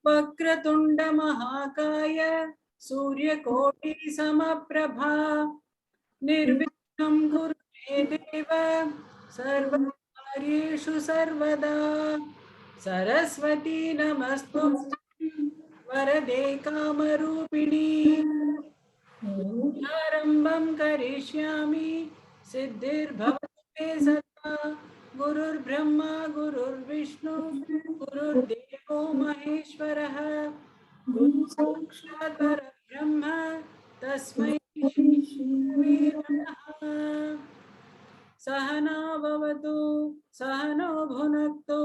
वक्रतुंड महाकाय सूर्यकोटि समप्रभा निर्विघ्नं कुरु मे देव सर्वकार्येषु सर्वदा सरस्वती नमस्तुभ्यं वरदे कामरूपिणी आरम्भं करिष्यामि सिद्धिर्भवतु मे सदा गुरुर्ब्रह्मा गुरुर्विष्णु गुरुर्देवो महेश्वरः गुरुसाक्षात् परब्रह्म तस्मै श्री गुरवे नमः। सहना भवतु सहनो भुनक्तु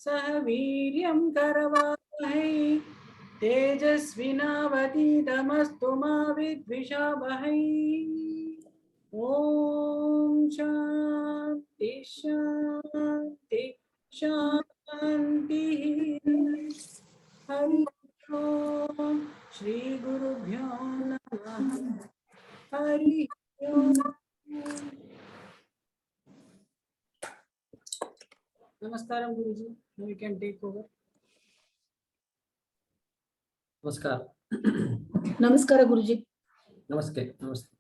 सह वीर्यं करवावहै तेजस्विनावतीतमस्तु मा विद्विषावहै। ओम शांति शांति शांति। हरि ओम श्री गुरुभ्यो नमः। हरि ओम। Namaskaram Guruji. Now you can take over. Namaskar. Namaskara Guruji. Namaste. Namaste.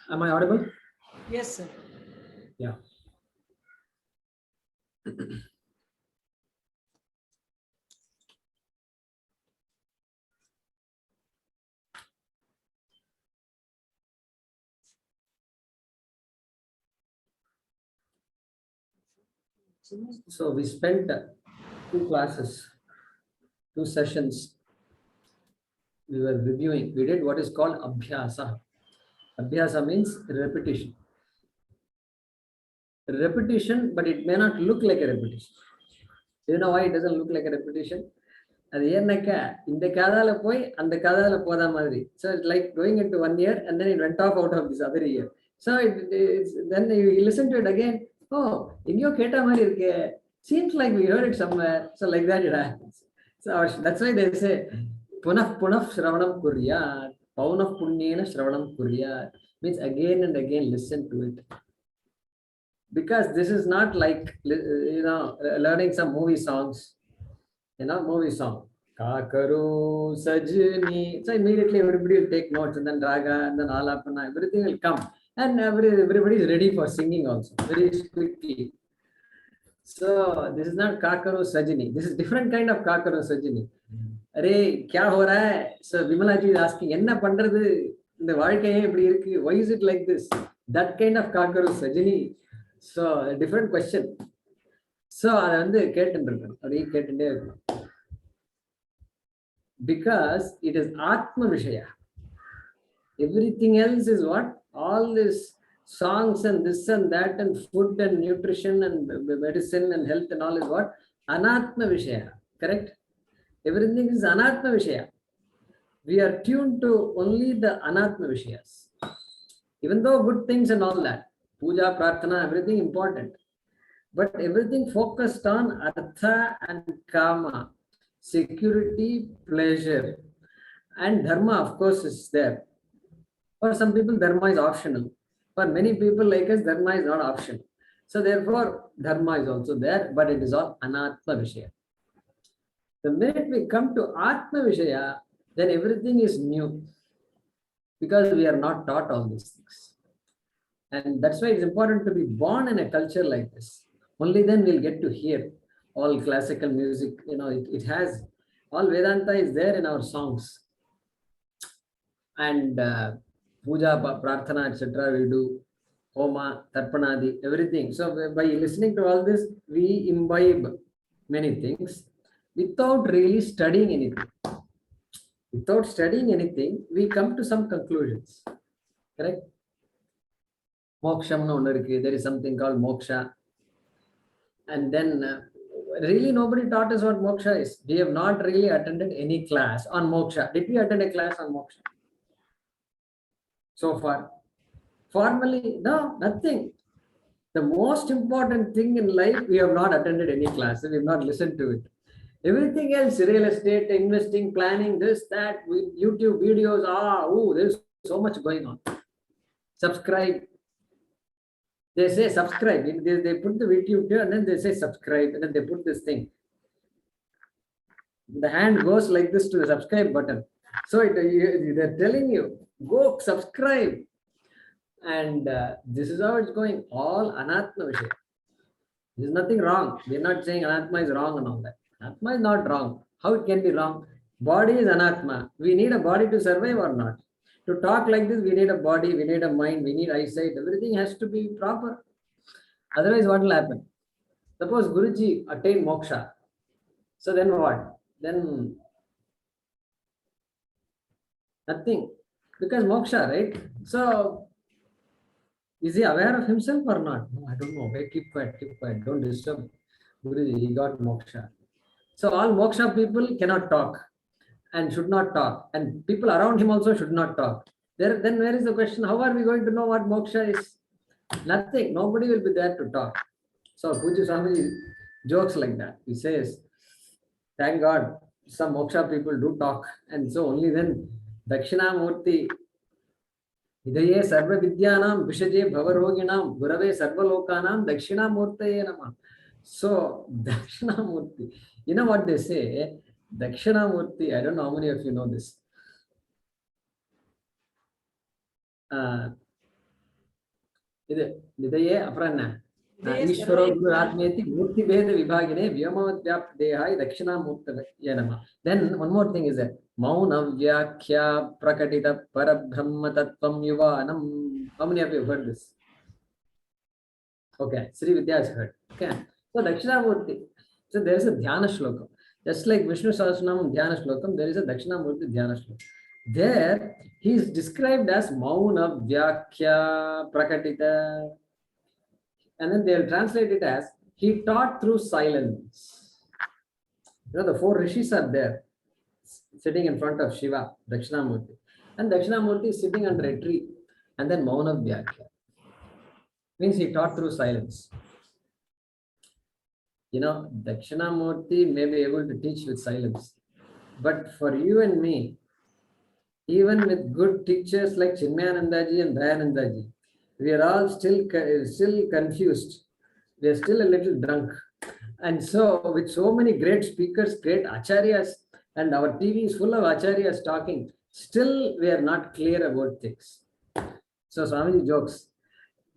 Am I audible? Yes, sir. Yeah. So we spent 2 classes, 2 sessions. We were reviewing. We did what is called abhyasa. Abhyasa means repetition. Repetition, but it may not look like a repetition. Do you know why it doesn't look like a repetition? அது ஏன்னாக்கா இந்த காதால போய் அந்த காதால போத மாதிரி. So it's like going into one ear and then it went off out of this other ear. So then you listen to it again. Oh, எங்கேயோ கேட்ட மாதிரி இருக்கே. Seems like we heard it somewhere. So like that it happens. So that's why they say punaf shravanam kuryat, paunaf punyena shravanam kuryat, means again and again listen to it. Because this is not like learning some movie songs. Movie song. Kakaru Sajni. So immediately everybody will take notes and then raga and then alapana, everything will come. And everybody is ready for singing also, very quickly. So this is not Kakaru Sajni. This is different kind of Kakaru Sajni. Arey, kya ho raha hai? So Vimala ji is asking, enna pandrathu? இந்த வாழ்க்கையே இப்படி இருக்கு. Why is it like this? That kind of Kakaru Sajni. So a different question. So அதை வந்து கேட்டுருக்கேன், அப்படியே கேட்டுட்டே இருக்கேன். Because it is Atma Vishaya. Everything else is what? All this songs and this and that and food and nutrition and medicine and health and all is what? Anatma Vishaya. Correct? Everything is Anatma Vishaya. We are tuned to only the Anatma Vishayas. Even though good things and all that, puja, prarthana, everything important. But everything focused on artha and kama, security, pleasure, and dharma, of course, is there. For some people, dharma is optional. For many people like us, dharma is not optional. So therefore, dharma is also there, but it is all anatma vishaya. The minute we come to atma vishaya, then everything is new, because we are not taught all these things. And that's why it's important to be born in a culture like this. Only then we'll get to hear all classical music. It has all Vedanta is there in our songs. And puja, prarthana, etc. we do. Homa, tarpanadi, everything. So by listening to all this, we imbibe many things without really studying anything. Without studying anything, we come to some conclusions. Correct? Moksham no, there is something called moksha. And then really nobody taught us what moksha is. We have not really attended any class on moksha. Did we attend a class on moksha so far? Formally, no, nothing. The most important thing in life, we have not attended any class. We have not listened to it. Everything else, real estate, investing, planning, this, that, with YouTube videos, there's so much going on. Subscribe. They say subscribe. They put the YouTube there and then they say subscribe and then they put this thing. The hand goes like this to the subscribe button. So they're telling you, go subscribe. And this is how it's going. All anatma vishaya. There's nothing wrong. We're not saying anatma is wrong and all that. Anatma is not wrong. How it can be wrong? Body is anatma. We need a body to survive or not? To talk like this, we need a body, we need a mind, we need eyesight. Everything has to be proper. Otherwise, what will happen? Suppose Guruji attained moksha. So then what? Then nothing. Because moksha, right? So is he aware of himself or not? No, I don't know. Wait, keep quiet, don't disturb Guruji. He got moksha. So all moksha people cannot talk and should not talk, and people around him also should not talk. Then where is the question? How are we going to know what moksha is? Nothing. Nobody will be there to talk. So Puja Swami jokes like that. He says, thank God some moksha people do talk, and so only then Dakshinamurti Hidaye Sarva Vidyanam Vishaje Bhavaroginam Gurave Sarva Lokanam Dakshinamurtaye Namah. So Dakshinamurti, you know what they say? Dakshinamurti, I don't know how many of you know this. Nidaye Aparanna. Ishvaro Guru Atmeti Murti Veda Vibhagine Vyamavyap Dehai Dakshinamurtaye Namah. Then one more thing is that Mauna Vyakhya Prakatita Parabrahma Tattvam Yuvanam. How many of you have heard this? Okay, Sri Vidya has heard. Okay. So Dakshinamurti. So there is a Dhyana Shlokam. Just like Vishnu Sahasranam Dhyana Shlokam, there is a Dakshinamurti Dhyana Shlokam. There he is described as Mauna Vyakhya Prakatita. And then they'll translate it as he taught through silence. You know, the four rishis are there, sitting in front of Shiva, Dakshinamurti. And Dakshinamurti is sitting under a tree. And then Mauna Vyakhya means he taught through silence. You know, Dakshinamurti may be able to teach with silence. But for you and me, even with good teachers like Chinmayanandaji and Dayanandaji, we are all still confused. We are still a little drunk. And so with so many great speakers, great acharyas, and our TV is full of acharyas talking, still we are not clear about things. So Swamiji jokes,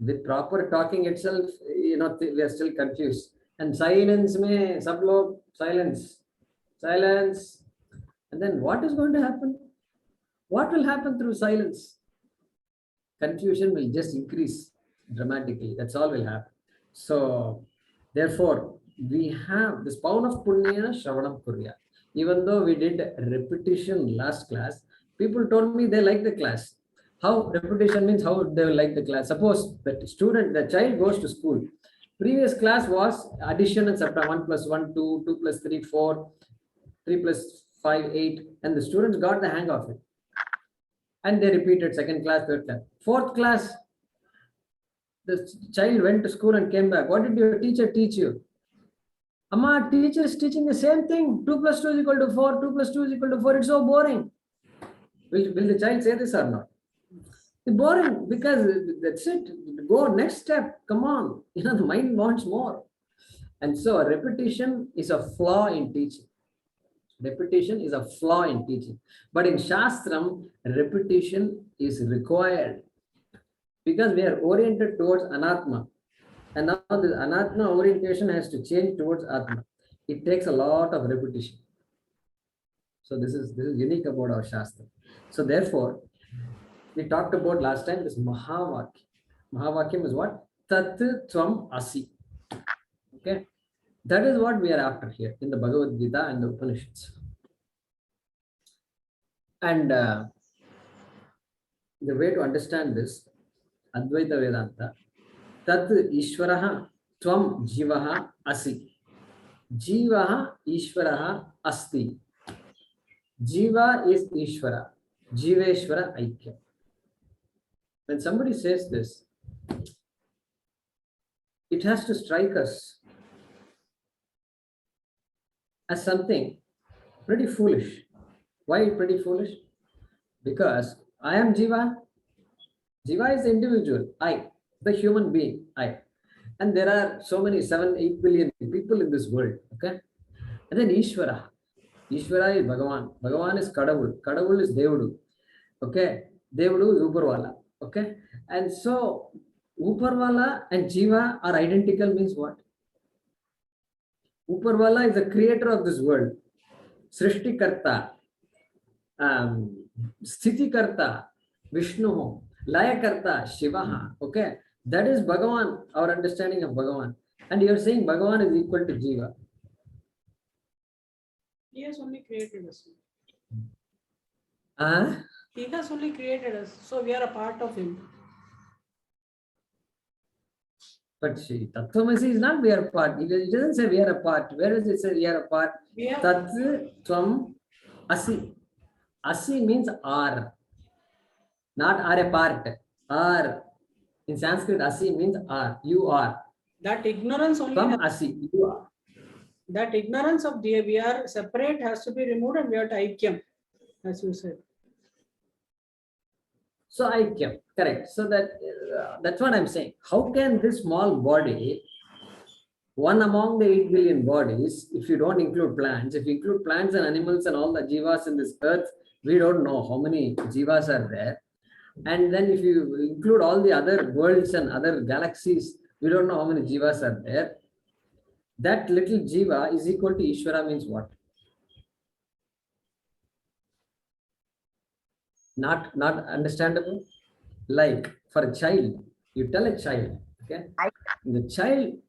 with proper talking itself, you know, we are still confused. And silence mein, sab log, silence. And then what is going to happen? What will happen through silence? Confusion will just increase dramatically. That's all will happen. So, therefore, we have this pound of punya shravanam kurya. Even though we did repetition last class, people told me they like the class. How repetition means how they will like the class. Suppose the child goes to school. Previous class was addition and subtraction. 1 plus 1, 2, 2 plus 3, 4, 3 plus 5, 8. And the students got the hang of it. And they repeated second class, third class. Fourth class, the child went to school and came back. What did your teacher teach you? Amma, teacher is teaching the same thing. 2 plus 2 is equal to 4. 2 plus 2 is equal to 4. It's so boring. Will the child say this or not? It's boring because that's it. Go next step. Come on. You know, the mind wants more. And so repetition is a flaw in teaching. Repetition is a flaw in teaching. But in Shastram, repetition is required because we are oriented towards Anatma. And now the Anatma orientation has to change towards Atma. It takes a lot of repetition. So this is unique about our Shastra. So therefore, we talked about last time this Mahavakyam. Mahavakyam is what? Tat Tvam Asi. Okay. That is what we are after here in the Bhagavad Gita and the Upanishads. And the way to understand this, Advaita Vedanta, Tat Ishvaraha Tvam Jivaha Asi. Jiva Ishvara Asti. Jiva is Ishvara. Jiveshvara Aikya. When somebody says this, it has to strike us as something pretty foolish. Why pretty foolish? Because I am Jiva. Jiva is the individual, I, the human being, I. And there are so many, 7, 8 billion people in this world. Okay. And then Ishvara. Ishvara is Bhagavan. Bhagavan is Kadavul. Kadavul is Devudu. Okay. Devudu is Uparwala. Okay. And so Uparwala and Jiva are identical means what? Uparwala is the creator of this world. Srishtikarta. Sthitikarta. Vishnu. Layakarta. Shivaha. Okay. That is Bhagavan, our understanding of Bhagavan. And you are saying Bhagavan is equal to Jiva. He has only created us. Ah? He has only created us, so we are a part of him. But see, Tattvamasi is not we are a part. It doesn't say we are a part. Where does it say we are a part? Tat Tvam Asi. Asi means are. Not are a part. Are. In Sanskrit, Asi means are. You are. That ignorance only. Tvam Asi. You are. That ignorance of the we are separate has to be removed and we are to Aikyam, as you said. So Aikyam, correct. So that's what I'm saying. How can this small body, one among the 8 billion bodies, if you don't include plants, if you include plants and animals and all the jivas in this earth, we don't know how many jivas are there. And then if you include all the other worlds and other galaxies, we don't know how many jivas are there. That little jiva is equal to Ishvara means what? Not understandable. Like for a child, you tell a child, okay, the child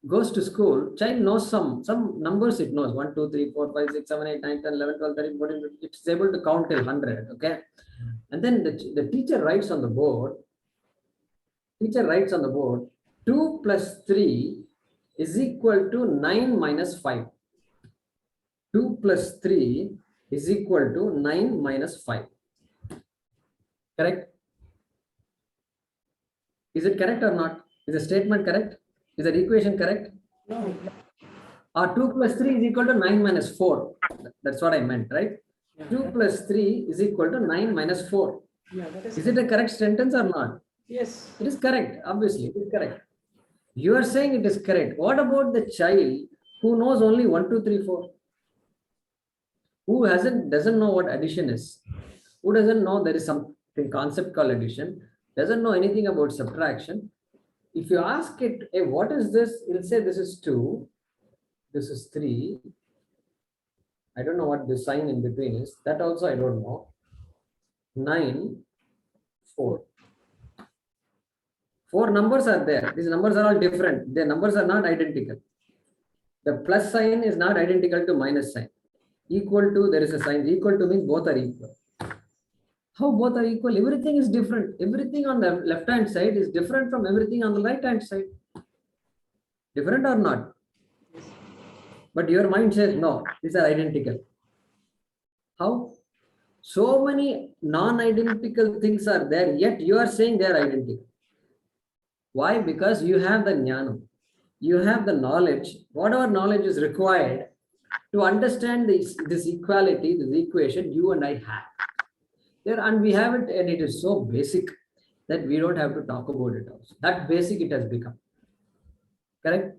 goes to school, child knows some numbers, it knows 1, 2, 3, 4, 5, 6, 7, 8, 9, 10, 11, 12, 13, 14, 15, it's able to count till 100, okay. And then the teacher writes on the board, 2 plus 3 is equal to 9 minus 5. 2 plus 3 is equal to 9 minus 5. Correct? Is it correct or not? Is the statement correct? Is that equation correct? No. Or 2 plus 3 is equal to 9 minus 4. That's what I meant, right? Yeah. 2 plus 3 is equal to 9 minus 4. Yeah, that is. Is it a correct sentence or not? Yes. It is correct. Obviously, it is correct. You are saying it is correct. What about the child who knows only 1, 2, 3, 4? Who doesn't know what addition is? Who doesn't know there is something concept called addition? Doesn't know anything about subtraction? If you ask it, hey, what is this? It'll say this is 2, this is 3. I don't know what the sign in between is. That also I don't know. 9, 4. 4 numbers are there. These numbers are all different. Their numbers are not identical. The plus sign is not identical to minus sign. Equal to, there is a sign. Equal to means both are equal. How both are equal? Everything is different. Everything on the left hand side is different from everything on the right hand side. Different or not? But your mind says no, these are identical. How? So many non-identical things are there, yet you are saying they are identical. Why? Because you have the jnana. You have the knowledge, whatever knowledge is required to understand this equality, this equation you and I have. There, and we have it, and it is so basic that we don't have to talk about it also. That basic it has become. Correct?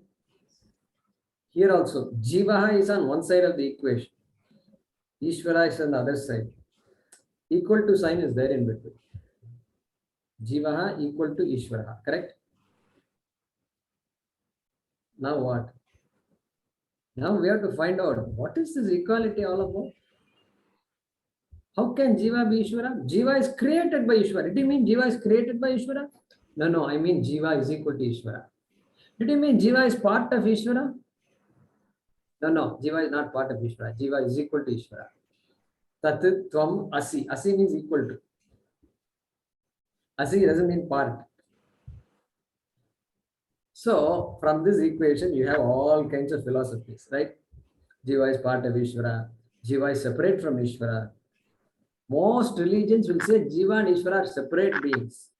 Here also, Jivaha is on one side of the equation. Ishvara is on the other side. Equal to sign is there in between. Jivaha equal to Ishvara. Correct? Now what? Now we have to find out what is this equality all about? How can Jiva be Ishvara? Jiva is created by Ishvara. Did you mean Jiva is created by Ishvara? No, I mean Jiva is equal to Ishvara. Did you mean Jiva is part of Ishvara? No, Jiva is not part of Ishvara. Jiva is equal to Ishvara. Tat Tvam Asi. Asi means equal to. Asi doesn't mean part. So from this equation, you have all kinds of philosophies, right? Jiva is part of Ishvara. Jiva is separate from Ishvara. Most religions will say Jiva and Ishvara are separate beings.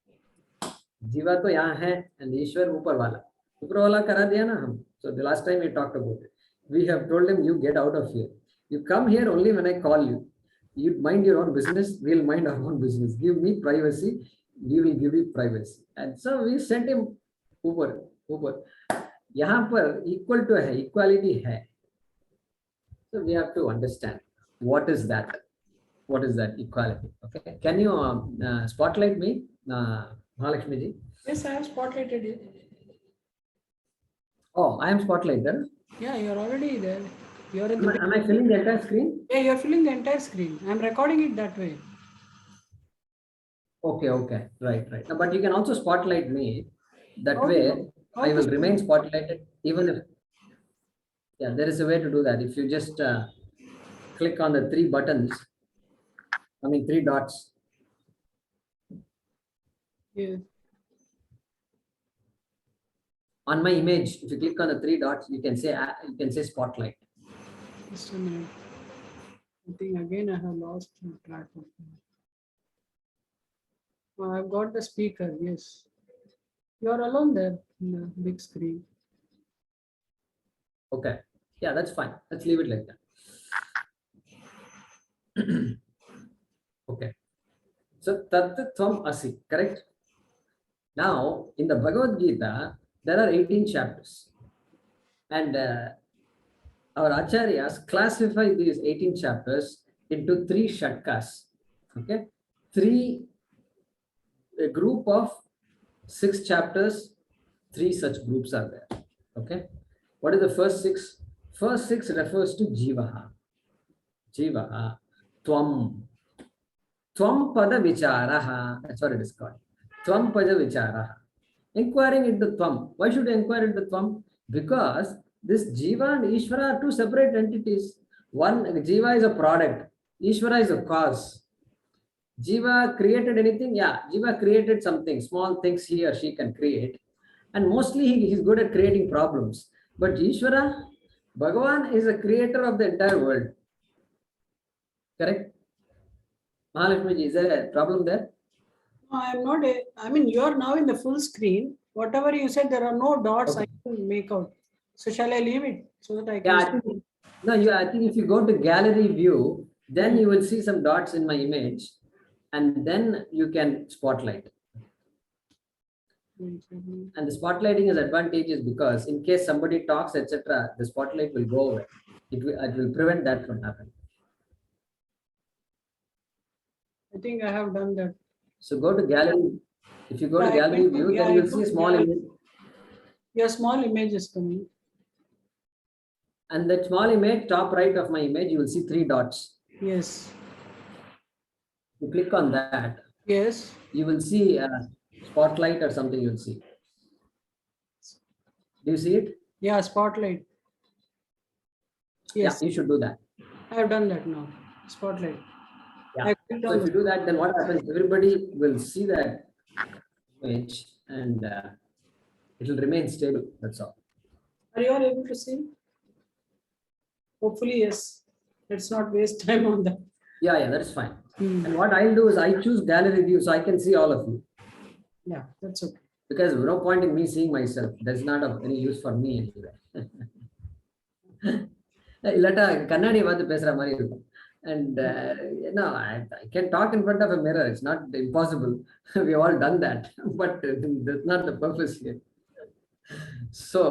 Jiva to yahan hai and Ishwar upar wala. Upar wala kara diya na hum. So the last time we talked about it. We have told him, you get out of here. You come here only when I call you. You mind your own business, we'll mind our own business. Give me privacy, we will give you privacy. And so we sent him ऊपर यहाँ पर equal to है, equality है. So we have to understand what is that equality. Okay, can you spotlight me, Mahalakshmi ji? Yes, I have spotlighted you. Oh, I am spotlighted. Yeah, you're already there. You're in Am I filling the entire screen? Yeah, you're filling the entire screen. I'm recording it that way. Okay, right. No, but you can also spotlight me. That How way, to- how I to will remain spotlighted, even if, yeah, there is a way to do that. If you just click on the three dots. Yeah. On my image, if you click on the three dots, you can say spotlight. Just a minute. I think again I have lost track of it. Oh, I've got the speaker, yes. You're alone there in the big screen. Okay, yeah, that's fine. Let's leave it like that. Okay, so Tat Tvam Asi, correct? Now, in the Bhagavad Gita, there are 18 chapters, and our acharyas classify these 18 chapters into three shatkas. Okay, a group of 6 chapters, 3 such groups are there. Okay, what is the first 6? First 6 refers to jivaha. Tvam pada vicharaha. That's what it is called. Tvam pada vicharaha. Inquiring into Tvam. Why should you inquire into Tvam? Because this Jiva and Ishvara are two separate entities. One, Jiva is a product, Ishvara is a cause. Jiva created anything? Yeah, Jiva created something, small things he or she can create. And mostly he is good at creating problems. But Ishvara, Bhagavan is a creator of the entire world. Correct? Mahalakshmi ji, is there a problem there? No, I'm not. I mean, you're now in the full screen. Whatever you said, there are no dots Okay. I can make out. So shall I leave it so that I can? Yeah, I think if you go to gallery view, then you will see some dots in my image, and then you can spotlight. And the spotlighting is advantageous because in case somebody talks, etc., the spotlight will go away. It will prevent that from happening. I think I have done that. So go to gallery. If you go to Yeah, I gallery went to- view, yeah, then I you will see a went- small yeah. image. Your small image is coming. And that small image, top right of my image, you will see 3 dots. Yes. You click on that, Yes. you will see a spotlight or something you will see. Do you see it? Yeah, spotlight. Yes, Yeah, you should do that. I have done that now. Spotlight. Yeah. I clicked So on if you the- do that, then what happens? Everybody will see that image and it will remain stable. That's all. Are you all able to see? Hopefully, yes. Let's not waste time on that. Yeah, that is fine. Hmm. And what I'll do is I choose gallery view so I can see all of you. Yeah, that's okay. Because no point in me seeing myself. That's not of any use for me anyway. இல்லாட்டா கண்ணாடி பார்த்து பேசுற மாதிரி இருக்கும். And I can talk in front of a mirror. It's not impossible. We all done that, but that's not the purpose here. So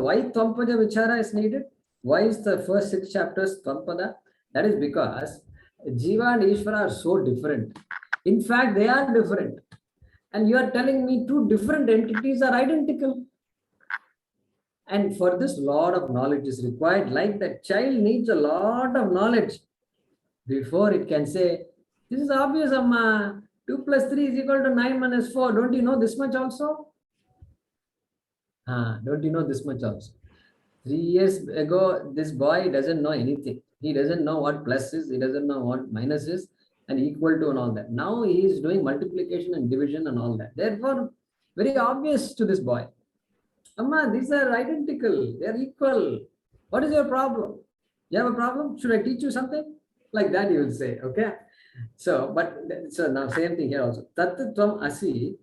why Thampada Vichara is needed? Why is the first 6 chapters Thampada? That is because Jiva and Ishvara are so different. In fact, they are different. And you are telling me 2 different entities are identical. And for this, lot of knowledge is required. Like the child needs a lot of knowledge before it can say, this is obvious, Amma. 2 plus 3 is equal to 9 minus 4. Don't you know this much also? Don't you know this much also? 3 years ago, this boy doesn't know anything. He doesn't know what plus is. He doesn't know what minus is and equal to and all that. Now he is doing multiplication and division and all that. Therefore, Very obvious to this boy. Amma, these are identical. They are equal. What is your problem? You have a problem? Should I teach you something? Like that you will say, okay? So now same thing here also. Tattvam asi.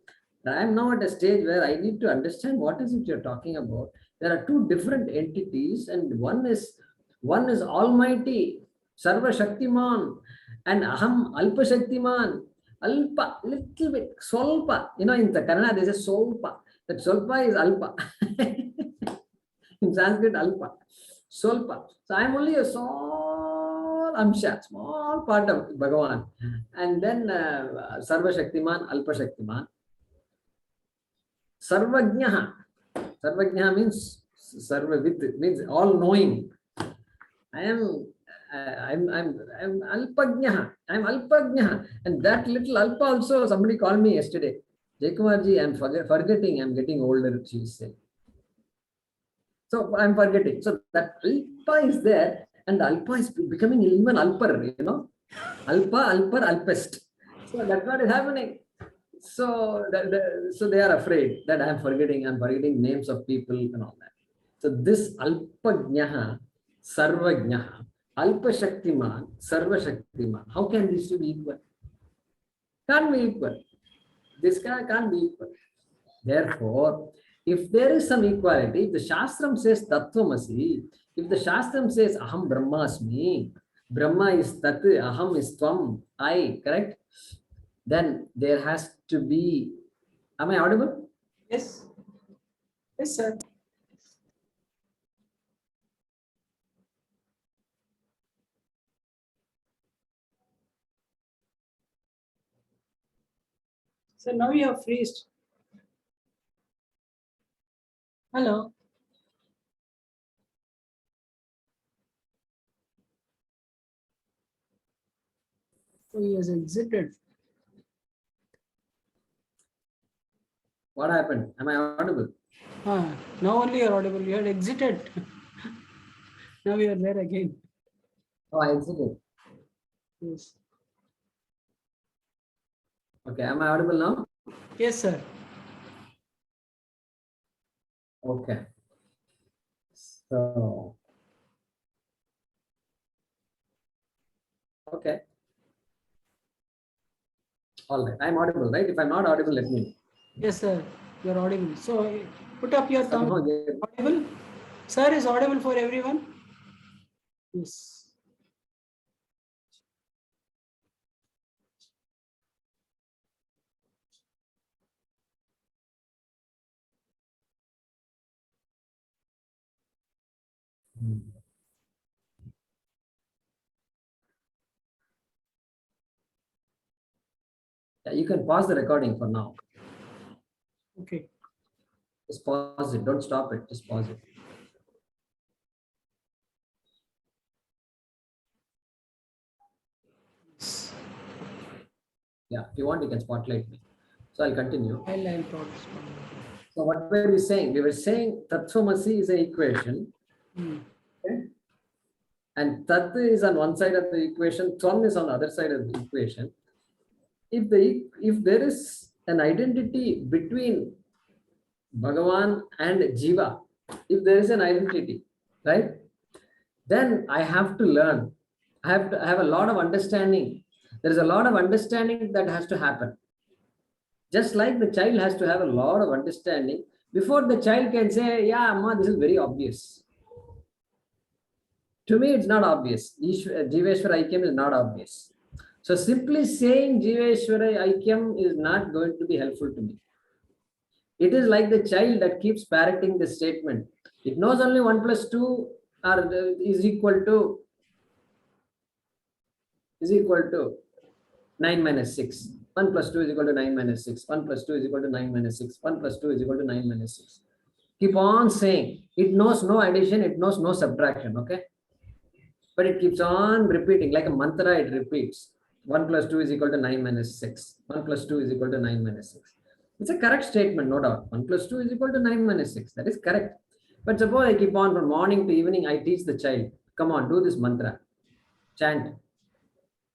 I am now at a stage where I need to understand what is it you're talking about. There are two different entities, and one is Almighty, Sarva Shaktiman, and Aham Alpa Shaktiman. Alpa, little bit, Solpa. In the Kannada, they say Solpa. That Solpa is Alpa. In Sanskrit, Alpa. Solpa. So I am only a small Amsha, small part of Bhagavan. And then Sarva Shaktiman, Alpa Shaktiman. Sarvajnaha. Sarvajnaha means Sarvavid, means all knowing. I'm Alpajnaha. I'm Alpajnaha. And that little Alpa also, somebody called me yesterday. Jaykumarji, I'm forgetting, I'm getting older, she said. So I'm forgetting. So that Alpa is there, and Alpa is becoming even Alpar, Alpa, Alpar, Alpest. So that's what is happening. So they are afraid that I'm forgetting names of people and all that. So this Alpajnaha, Sarvajnaha, Alpashaktiman, Sarvashaktiman. How can these two be equal? Can't be equal. This can't be equal. Therefore, if there is some equality, if the Shastram says Tattvamasi, if the Shastram says Aham Brahmasmi, Brahma is Tat, Aham is Tvam, I, correct? Then there has to be, am I audible? Yes. Yes, sir. So now you have freezed. Hello. So he has exited. What happened? Am I audible? Now only you're audible. You had exited. Now you are there again. Oh, I exited. Yes. Okay, am I audible now? Yes, sir. Okay. So, okay. All right. I'm audible, right? If I'm not audible, let me know. Yes, sir. You're audible. So put up your thumb. Somehow, yeah. Audible? Sir is audible for everyone? Yes. Yeah, you can pause the recording for now. Okay. Just pause it. Don't stop it. Just pause it. Yeah, if you want, you can spotlight me. So I'll continue. I'll probably. So what were we saying? We were saying Tattvamasi is an equation. Okay? And Tat is on one side of the equation, Tvam is on the other side of the equation. If there is an identity between Bhagavan and Jiva, if there is an identity, right, then I have to learn. I have a lot of understanding. There is a lot of understanding that has to happen. Just like the child has to have a lot of understanding before the child can say, yeah, Amma, this is very obvious. To me, it's not obvious. Jiveshwara Aikyam is not obvious. So simply saying Jiveshwara Aikyam is not going to be helpful to me. It is like the child that keeps parroting the statement. It knows only 1 plus 2 is equal to 9 minus 6. 1 plus 2 is equal to 9 minus 6. 1 plus 2 is equal to 9 minus 6. 1 plus 2 is equal to 9 minus 6. Keep on saying. It knows no addition. It knows no subtraction. Okay. But it keeps on repeating like a mantra. It repeats 1 plus 2 is equal to 9 minus 6. 1 plus 2 is equal to 9 minus 6. It's a correct statement, no doubt. 1 plus 2 is equal to 9 minus 6. That is correct. But suppose I keep on from morning to evening, I teach the child, come on, do this mantra. Chant.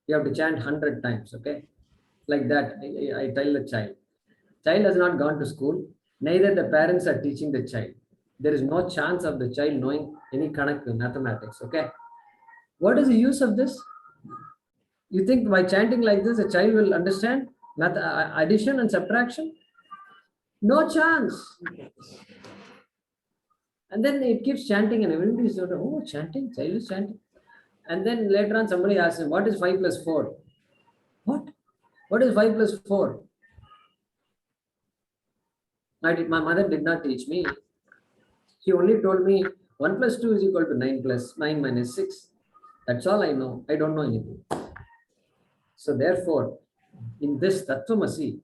You have to chant 100 times, okay? Like that, I tell the child. Child has not gone to school. Neither the parents are teaching the child. There is no chance of the child knowing any kind of mathematics. Okay. What is the use of this? You think by chanting like this, a child will understand addition and subtraction? No chance. And then it keeps chanting, and everybody is sort of, oh, chanting, child is chanting. And then later on, somebody asks him, what is 5 plus 4? What? What is 5 plus 4? My mother did not teach me. She only told me 1 plus 2 is equal to 9 plus 9 minus 6. That's all I know. I don't know anything. So therefore, in this Tattvamasi,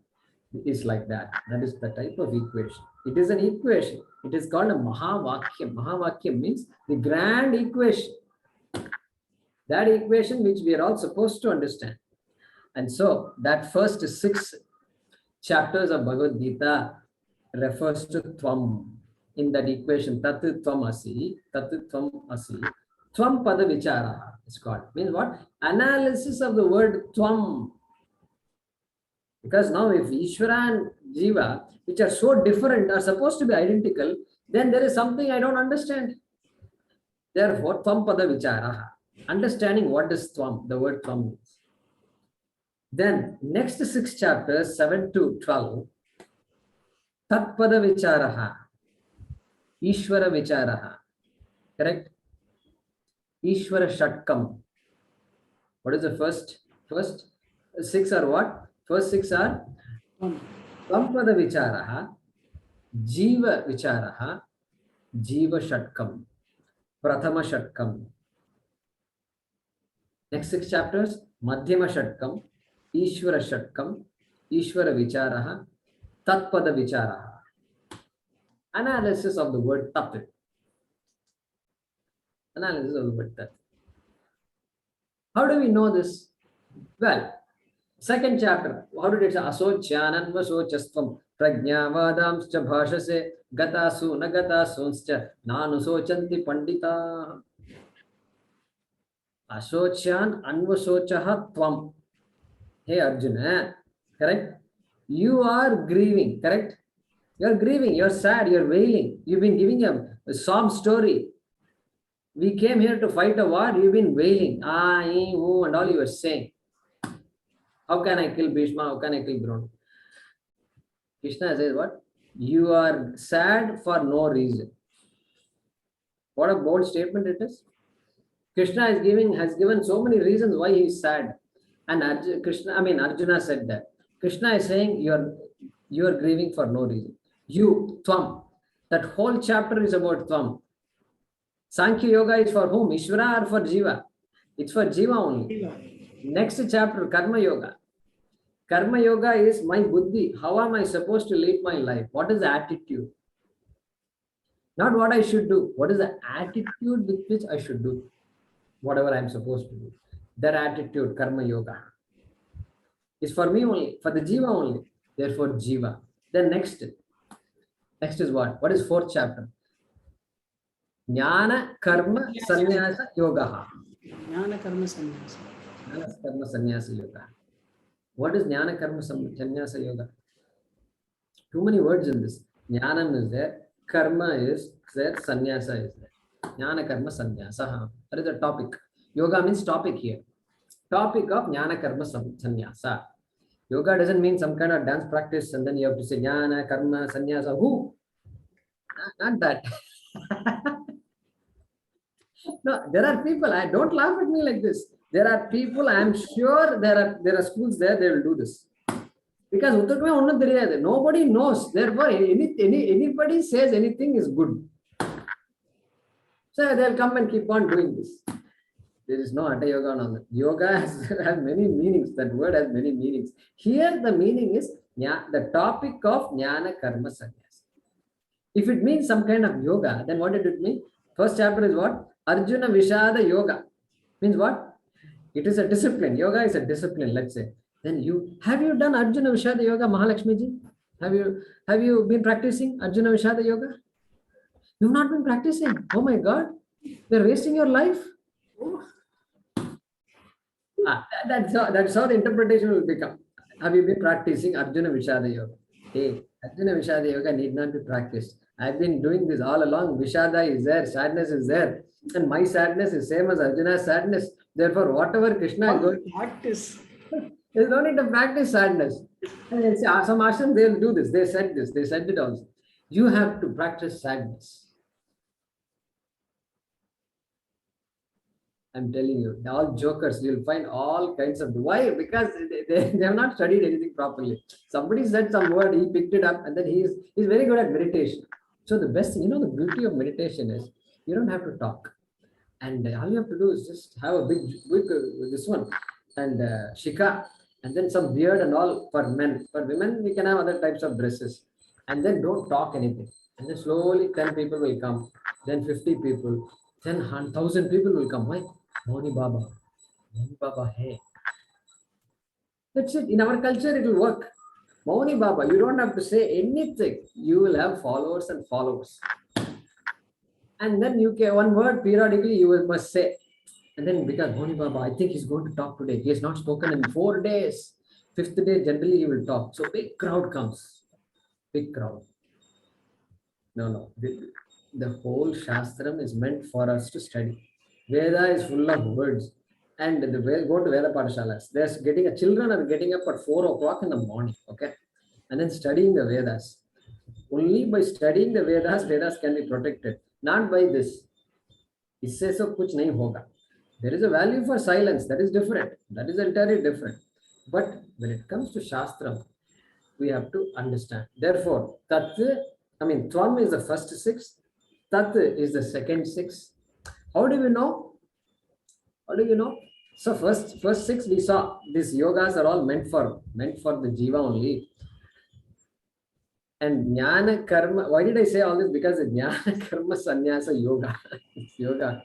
it is like that. That is the type of equation. It is an equation. It is called a Mahavakyam. Mahavakyam means the grand equation. That equation which we are all supposed to understand. And so that first 6 chapters of Bhagavad Gita refers to Tvam. In that equation, Tat Tvam Asi, Tvam Pada Vichara is called. Means what? Analysis of the word Tvam. Because now if Ishvara and Jiva, which are so different, are supposed to be identical, then there is something I don't understand. Therefore, Tvam Pada Vichara. Understanding what is Tvam, the word Tvam means. Then next 6 chapters, 7 to 12, Tat Pada Vicharaha. Ishvara Vicharaha. Correct? Ishvara Shatkam. What is the first 6 are what? First 6 are Tvam-pada Vicharaha, Jiva Vicharaha, Jiva Shatkam, Prathama Shatkam. Next 6 chapters, Madhyama Shatkam, Ishvara Shatkam, Ishvara Vicharaha, Tat-pada Vicharaha. Analysis of the word Tat. Analysis of the word Tat. How do we know this? Well, second chapter, how did it say? Asocyananva sochastvam prajnavadamscha bhashase gatasu nagatasonscha nanu sochanti pandita. Asocyan anvasochaha tvam. Hey Arjuna, correct? You are grieving, correct? You are grieving, you are sad, you are wailing. You've been giving a sob story. We came here to fight a war, you've been wailing. Ah, ee, ooh, and all you were saying. How can I kill Bhishma? How can I kill Drona? Krishna says what? You are sad for no reason. What a bold statement it is. Krishna has given so many reasons why he is sad. And Arjuna said that. Krishna is saying you are grieving for no reason. You, Tvam. That whole chapter is about Tvam. Sankhya Yoga is for whom? Ishvara or for Jiva? It's for Jiva only. Next chapter, Karma Yoga. Karma Yoga is my buddhi. How am I supposed to live my life? What is the attitude? Not what I should do. What is the attitude with which I should do whatever I am supposed to do? That attitude, Karma Yoga, is for me only, for the Jiva only. Therefore, Jiva. Then next is what? What is 4th chapter? Jnana Karma Sannyasa Yoga. Jnana Karma Sannyasa. Jnana Karma Sannyasa Yoga. What is Jnana Karma Sannyasa Yoga? Too many words in this. Jnanam is there, Karma is there, Sannyasa is there. Jnana Karma Sannyasa. That is the topic. Yoga means topic here. Topic of Jnana Karma Sannyasa. Yoga doesn't mean some kind of dance practice and then you have to say Jnana Karma Sannyasa. Who? Not that. No, there are people, don't laugh at me like this. There are people, I am sure there are schools there, they will do this. Because nobody knows. Therefore, anybody says anything is good. So they'll come and keep on doing this. There is no Hatha Yoga on that. Yoga has many meanings. That word has many meanings. Here the meaning is the topic of Jnana Karma Sannyasa. If it means some kind of yoga, then what did it mean? First chapter is what? Arjuna Vishada Yoga. Means what? It is a discipline. Yoga is a discipline, let's say. Then have you done Arjuna Vishada Yoga, Mahalakshmi ji? Have you been practicing Arjuna Vishada Yoga? You've not been practicing. Oh my God. You're wasting your life. That's how the interpretation will become. Have you been practicing Arjuna Vishada Yoga? Hey, Arjuna Vishada Yoga need not be practiced. I've been doing this all along. Vishada is there, sadness is there. And my sadness is same as Arjuna's sadness. Therefore, whatever Krishna is going Practice. there's no need to practice sadness. And then say, some ashram, they'll do this. They said this. They said it also. You have to practice sadness. I'm telling you, they're all jokers. You'll find all kinds of why? Because they have not studied anything properly. Somebody said some word, he picked it up, and then he's very good at meditation. So the best thing, the beauty of meditation is you don't have to talk. And all you have to do is just have a big this one and shika, and then some beard and all for men. For women, we can have other types of dresses, and then don't talk anything. And then slowly 10 people will come, then 50 people, then 1,000 people will come. Why? Moni Baba, hey. That's it. In our culture, it will work. Moni Baba, you don't have to say anything. You will have followers and followers. And then you can one word periodically you must say. And then because Moni Baba, I think he's going to talk today. He has not spoken in 4 days. 5th day, generally he will talk. So big crowd comes. Big crowd. No. The whole Shastram is meant for us to study. Veda is full of words. And go to Veda Pathshalas. Children are getting up at 4 o'clock in the morning. Okay. And then studying the Vedas. Only by studying the Vedas can be protected. Not by this. Isse so kuch nahi hoga. There is a value for silence. That is different. That is entirely different. But when it comes to Shastra, we have to understand. Therefore, Tvam is the first 6. Tat is the second 6. How do we know? So first 6 we saw these yogas are all meant for the jiva only. And jnana karma, why did I say all this? Because jnana karma sannyasa yoga. Yoga.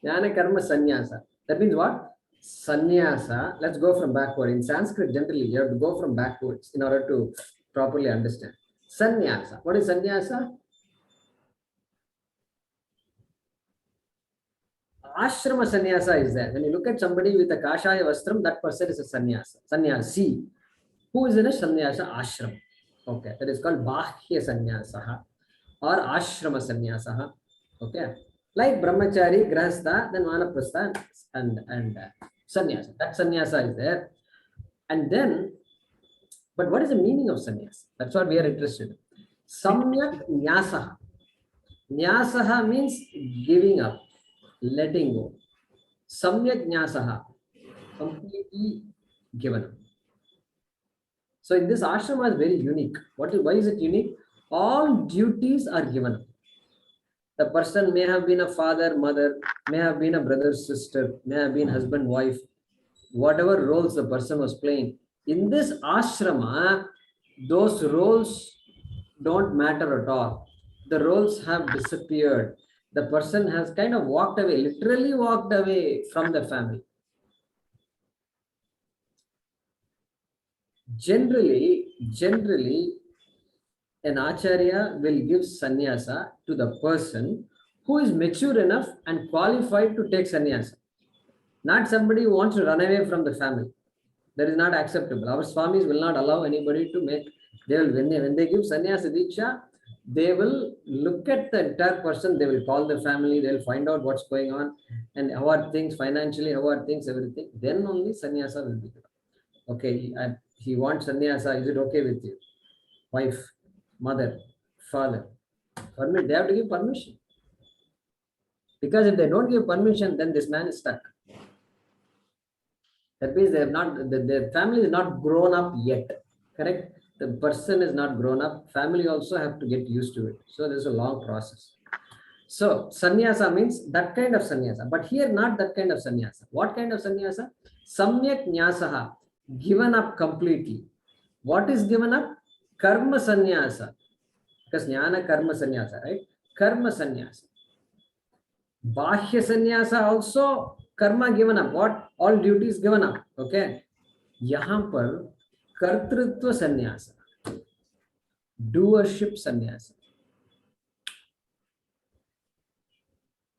Jnana karma sannyasa. That means what? Sannyasa. Let's go from backward. In Sanskrit, generally, you have to go from backwards in order to properly understand. Sannyasa. What is sannyasa? Ashrama sannyasa is there. When you look at somebody with a kashaya vastram, that person is a sannyasa. Sannyasi. Who is in a sannyasa ashram? Okay. That is called bahya sannyasa or ashrama sannyasa. Okay. Like brahmachari, grahastha, then vanaprastha and sannyasa. That sannyasa is there. And then, but what is the meaning of sannyasa? That's what we are interested in. Samyak nyasaha. Nyasaha means giving up, letting go. Samyak nyasaha, completely given up. So in this ashrama is very unique. Why is it unique? All duties are given up. The person may have been a father, mother, may have been a brother, sister, may have been husband, wife, whatever roles the person was playing. In this ashrama, those roles don't matter at all. The roles have disappeared. The person has kind of walked away, literally walked away from the family. Generally, an acharya will give sannyasa to the person who is mature enough and qualified to take sannyasa. Not somebody who wants to run away from the family. That is not acceptable. Our Swamis will not allow anybody to make. When they give sannyasa diksha, they will look at the entire person. They will call the family. They will find out what's going on and how are things financially, how are things, everything. Then only sannyasa will be given. Okay, and he wants sannyasa. Is it okay with you? Wife, mother, father. Permit. They have to give permission. Because if they don't give permission, then this man is stuck. That means they have not. The family is not grown up yet. Correct. The person is not grown up. Family also have to get used to it. So there's a long process. So sannyasa means that kind of sannyasa. But here not that kind of sannyasa. What kind of sannyasa? Samyak nyasaha. Given up completely. What is given up? Karma sannyasa. Because jnana karma sannyasa, right? Karma sannyasa. Bahya sannyasa also karma given up. What? All duties given up. Okay. Yahan par कर्तृत्व संन्यास, doership संन्यास.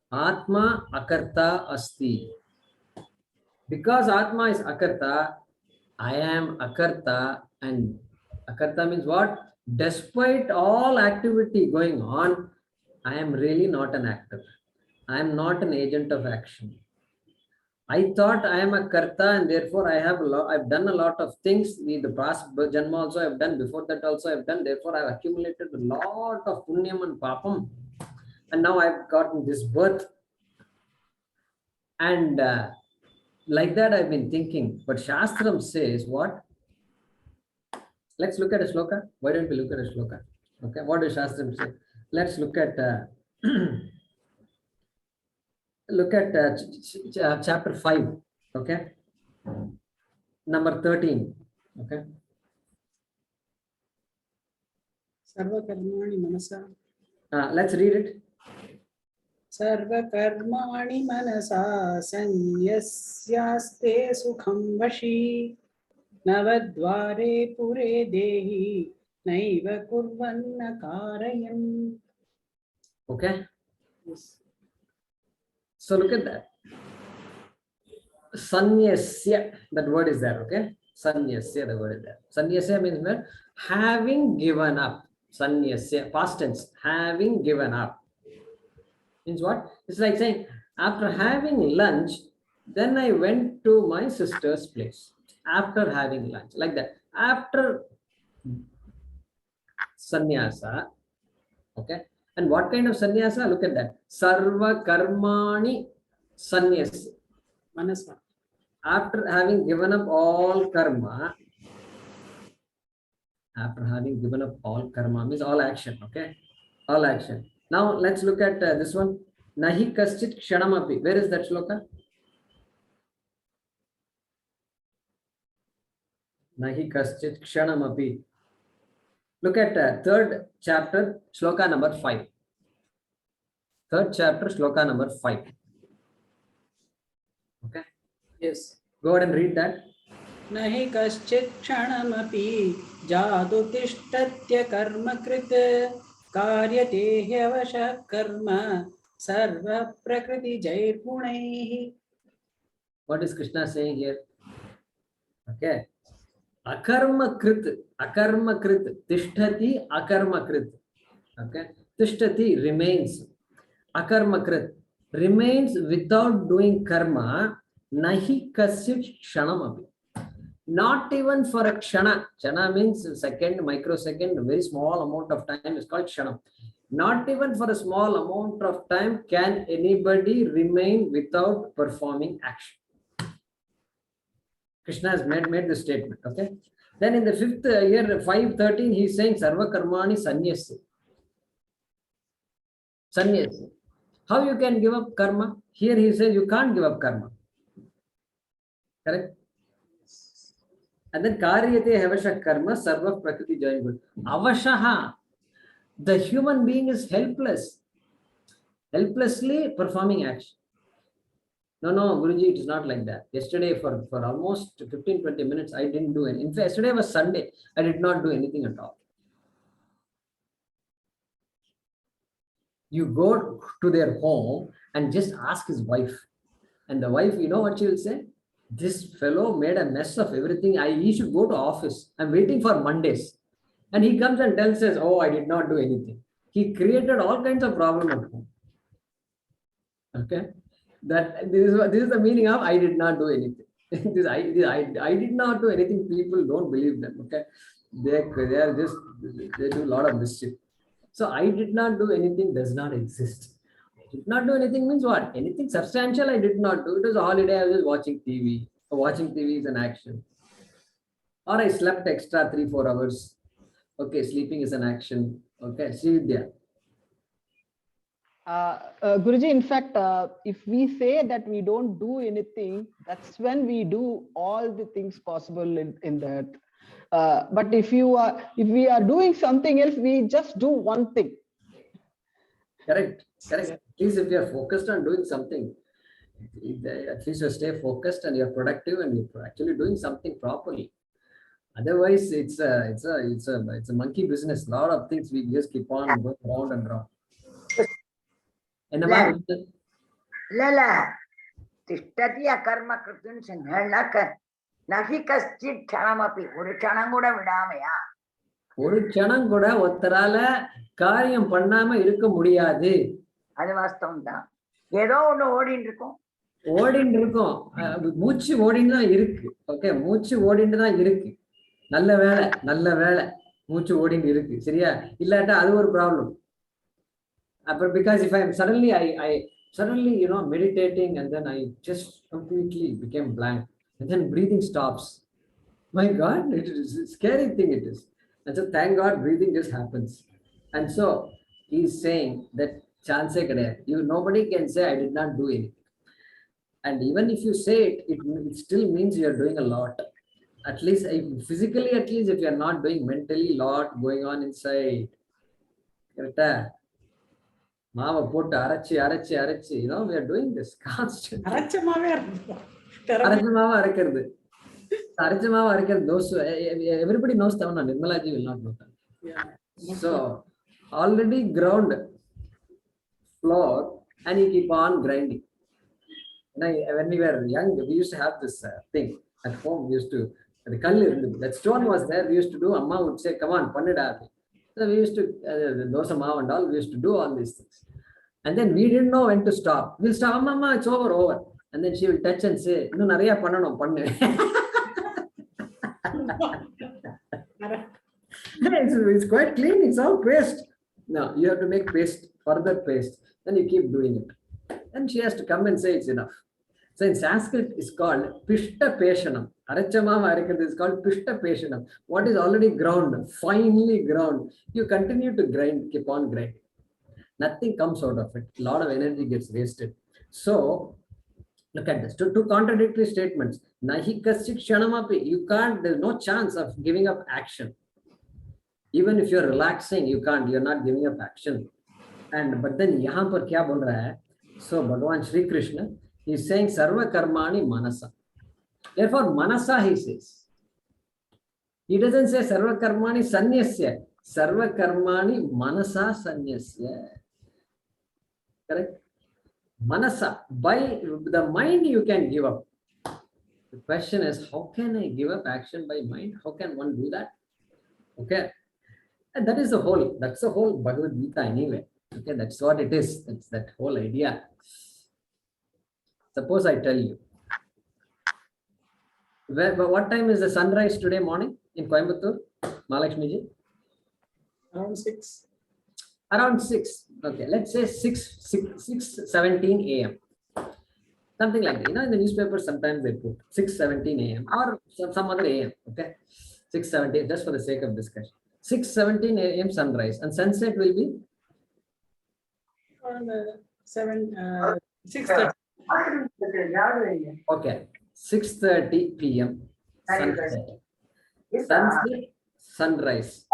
Atma akarta asti. Because Atma is akarta, I am akarta, and Akarta means what? Despite all activity going on, I am really not an actor. I am not an agent of action. I thought I am a karta and therefore I've done a lot of things. In the past janma also I've done, before that also I've done. Therefore I've accumulated a lot of punyam and papam. And now I've gotten this birth. And like that I've been thinking. But Shastram says what? Let's look at a shloka. Why don't we look at a shloka? Okay, what does Shastram say? Let's look at chapter 5. Okay, number 13. Okay. Sarva karmani manasa. Let's read it. Sarva karmani manasa sanyasyaste sukham vashi navadvare pure dehi naiva kurvanna karayam. Okay. Yes. So look at that. Sanyasya, that word is there. Okay. Sanyasya, the word is there. Sanyasya means what? Having given up. Sanyasya, past tense, having given up. Means what? It's like saying, after having lunch, then I went to my sister's place. After having lunch, like that. After sannyasa, okay. And what kind of sannyasa? Look at that. Sarva karmani sannyasa. Manasa. After having given up all karma, means all action, okay? All action. Now let's look at this one. Nahi kaschit kshanamapi. Where is that shloka? Nahi kaschit kshanamapi. Look at third chapter, shloka number 5. Third chapter, shloka number 5. Okay. Yes. Go ahead and read that. Nahi kaschit kshanamapi jadu tishtatya karma krit karyate hyavasha karma sarva prakriti jair gunaihi. What is Krishna saying here? Okay. Akarma krit, tishtati akarma krit. Okay. Tishtati remains. Akarma krit remains without doing karma. Nahi kasit kshanamapi. Not even for a kshana. Kshana means second, microsecond, a very small amount of time is called kshanam. Not even for a small amount of time can anybody remain without performing action. Krishna has made this statement. Okay. Then in the fifth year, 5:13, he is saying Sarva Karmani Sanyasi. Sanyasi. How you can give up karma? Here he says you can't give up karma. Correct? And then Karyate Havasha Karma Sarva Prakriti Jayagul. Avashaha. The human being is helpless. Helplessly performing action. No, Guruji, it is not like that. Yesterday, for almost 15-20 minutes, I didn't do anything. In fact, yesterday was Sunday. I did not do anything at all. You go to their home and just ask his wife. And the wife, you know what she will say? This fellow made a mess of everything. He should go to office. I'm waiting for Mondays. And he comes and tells us, oh, I did not do anything. He created all kinds of problems at home. Okay. That this is the meaning of I did not do anything. I did not do anything. People don't believe them. Okay, they do a lot of mischief. So I did not do anything does not exist. I did not do anything means what? Anything substantial I did not do. It was a holiday. I was just watching TV. Watching TV is an action. Or I slept extra 3-4 hours. Okay, sleeping is an action. Okay, Srividya. Guruji, in fact, if we say that we don't do anything, that's when we do all the things possible in that. But if we are doing something else, we just do one thing. Correct. At least if you are focused on doing something, at least you stay focused and you're productive and you're actually doing something properly. Otherwise, it's a monkey business. A lot of things we just keep on going round and round. Lala, tishtati akarma krutun sanhalaka. Nahi kaschit kshanamapi. Oru kshanam kuda vidamaya. ஒரு க்ஷணம் கூட ஒருத்தரால காரியம் பண்ணாம இருக்க முடியாது. அது வாஸ்தவம் தான். ஏதோ ஒண்ணு ஓடிட்டு இருக்கும். ஓடின்னு இருக்கும். மூச்சு ஓடின்னு தான் இருக்கு. ஓகே, மூச்சு ஓடின்னு தான் இருக்கு. நல்ல வேலை, நல்ல வேலை, மூச்சு ஓடின்னு இருக்கு. சரியா? இல்லாட்டா அது ஒரு ப்ராப்ளம். அப்புறம் because if I am suddenly meditating and then I just completely became blank and then breathing stops. My God, it is a scary thing it is. And so thank God breathing just happens. And so he is saying that chance nobody can say I did not do anything. And even if you say it still means you are doing a lot. At least physically, at least if you are not doing mentally, lot going on inside. Correct? மாவை போட்டு அரைச்சி அரைச்சி அரைச்சி we are doing this constantly. அரைச்ச மாவே அரைச்ச மாவை அரைக்கிறது, அரைச்ச மாவை அரைக்கிறது. those everybody knows that. Nirmala ji will not know that. Yeah. So already ground flour and you keep on grinding. When we were young, we used to have this thing at home. We used to, the kallu, that stone was there. We used to do, Amma would say, come on, pannida. So we used to, dosa maav and all, we used to do all these things. And then we didn't know when to stop. We'll stop, Amma, it's over. And then she will touch and say, no, nariya pannanom, pannu. It's quite clean, it's all paste. No, you have to make paste, further paste. Then you keep doing it. And she has to come and say it's enough. So in Sanskrit, it's called Pishta Peshanam. Arachamama Arikadha is called Pishta Peshanam. What is already ground, finely ground, you continue to grind, keep on grinding. Nothing comes out of it. A lot of energy gets wasted. So, look at this. Two contradictory statements. Nahi kasit kshanamapi. You can't, there's no chance of giving up action. Even if you're relaxing, you can't, you're not giving up action. But then, yahan par kya bol raha hai? So Bhagavan Shri Krishna is saying Sarva Karmani Manasa. Therefore, Manasa he says. He doesn't say Sarva Karmani Sanyasya. Sarva Karmani Manasa Sanyasya. Correct? Manasa. By the mind you can give up. The question is, how can I give up action by mind? How can one do that? Okay. And that is the whole, that's the whole Bhagavad Gita anyway. Okay, that's what it is. That's that whole idea. Suppose I tell you, what time is the sunrise today morning in Coimbatore, Mahalakshmi ji? Around 6. Around 6. Okay, let's say 6:17 a.m. Something like that. In the newspaper, sometimes they put 6:17 a.m. or some other a.m. Okay, 6:17, just for the sake of discussion. 6:17 a.m. sunrise, and sunset will be? Around 6:30. Okay, 6:30 p.m. sunset. Sunset, sunrise.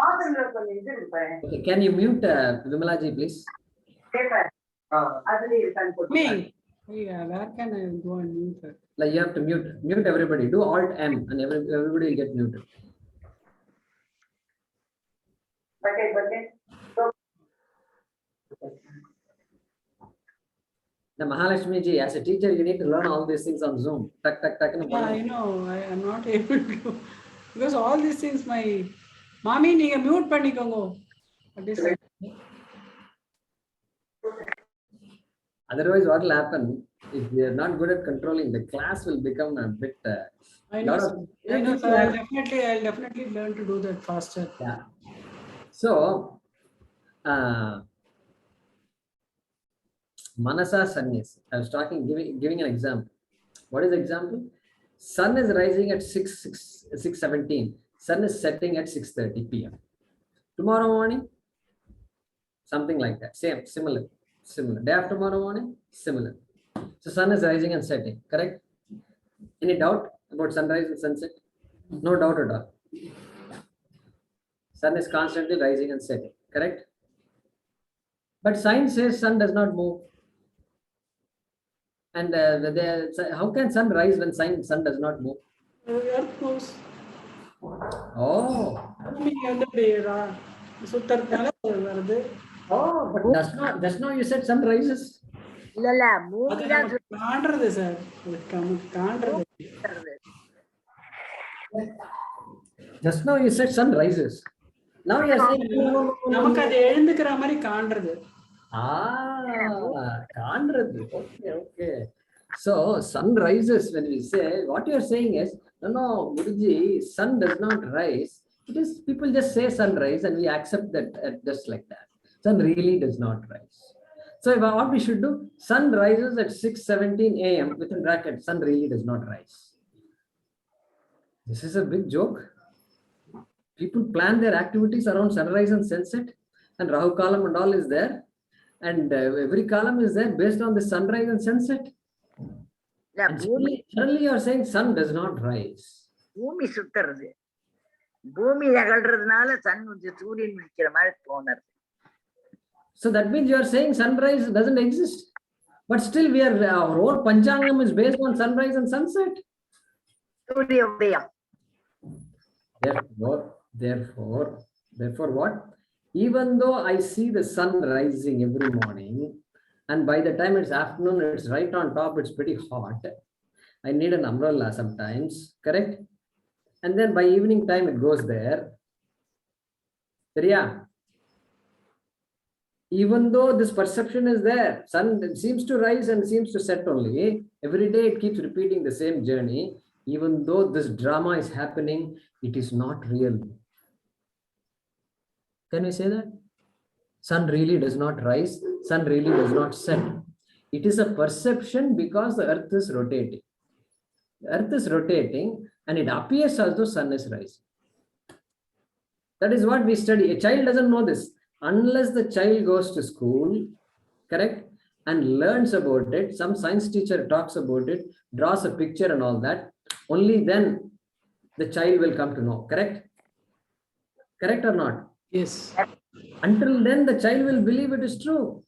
Okay, can you mute Vimala ji, please? Me? Yeah, where can I go and mute her? Like you have to mute everybody. Do Alt M and everybody will get muted. The Mahalakshmi ji, as a teacher, you need to learn all these things on Zoom. Tak. Yeah, I know. I am not able to. Because all these things, my mommy, you mute pannikongo. Otherwise, what will happen if we are not good at controlling? The class will become a bit. I know, sir. I'll definitely learn to do that faster. Yeah. So, Manasa Sanyas. I was giving an example. What is the example? Sun is rising at 6:17. Sun is setting at 6:30 p.m. Tomorrow morning, something like that. Similar. Day after tomorrow morning, similar. So sun is rising and setting. Correct? Any doubt about sunrise and sunset? No doubt at all. Sun is constantly rising and setting. Correct? But science says sun does not move. And how can sun rise when sun does not move? Earth moves. Oh. Oh, but just now you said sun rises. இல்ல movie தான் தாண்டறது sir. தாண்டறது. Just now you said sun rises. Now you are saying, நமக்கு அது எழுந்துக்கிற மாதிரி காண்றது. காண்றது. Okay. So sun rises when we say, what you are saying is, no, Guruji, sun does not rise. It is, people just say sunrise and we accept that just like that. Sun really does not rise. So what we should do, sun rises at 6:17 a.m. within brackets, sun really does not rise. This is a big joke. People plan their activities around sunrise and sunset, and Rahu Kalam and all is there, and every column is there based on the sunrise and sunset. And suddenly you are saying sun does not rise. பூமி சுத்துறது, பூமி அகல்றதுனால Sun சூரியன் விழிக்கிற மாதிரி தோணுது. So that means you are saying sunrise doesn't exist, but still our whole Panchangam is based on sunrise and sunset. சூரிய உதயம். Therefore what? Even though I see the sun rising every morning, and by the time it's afternoon, it's right on top, it's pretty hot, I need an umbrella sometimes, correct? And then by evening time, it goes there. Yeah. Even though this perception is there, sun seems to rise and seems to set only. Every day it keeps repeating the same journey. Even though this drama is happening, it is not real. Can we say that? Sun really does not rise. Sun really does not set. It is a perception because the earth is rotating. The earth is rotating and it appears as though sun is rising. That is what we study. A child doesn't know this. Unless the child goes to school, correct, and learns about it, some science teacher talks about it, draws a picture and all that, only then the child will come to know, correct? Correct or not? Yes. Until then, the child will believe it is true.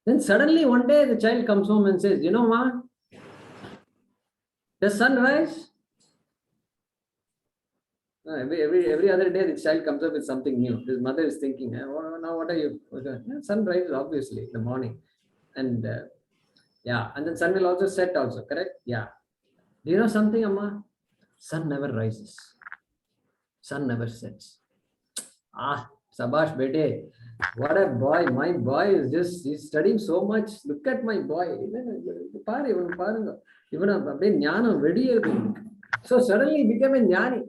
Then suddenly one day the child comes home and says, you know what? Does sun rise? Every other day the child comes up with something new. His mother is thinking, now what are you? Sun rises obviously in the morning. And and then sun will also set also, correct? Yeah. Do you know something, Amma? Sun never rises. Sun never sets. Sabash bete. What a boy. My boy he's studying so much. Look at my boy. So suddenly he became a jnani.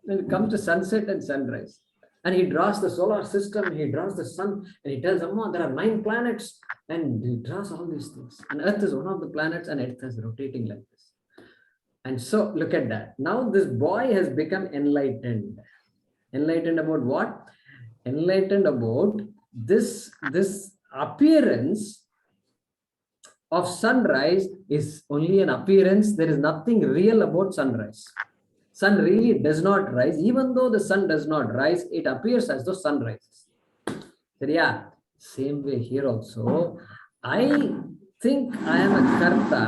When it comes to sunset and sunrise, and he draws the solar system, he draws the sun, and he tells Amma there are 9 planets, and he draws all these things. And Earth is one of the planets, and Earth is rotating like this. And so look at that. Now this boy has become enlightened. Enlightened about what? Enlightened about this appearance of sunrise is only an appearance. There is nothing real about sunrise. Sun really does not rise. Even though the sun does not rise, it appears as though sun rises. Yeah, same way here also. I think I am a karta.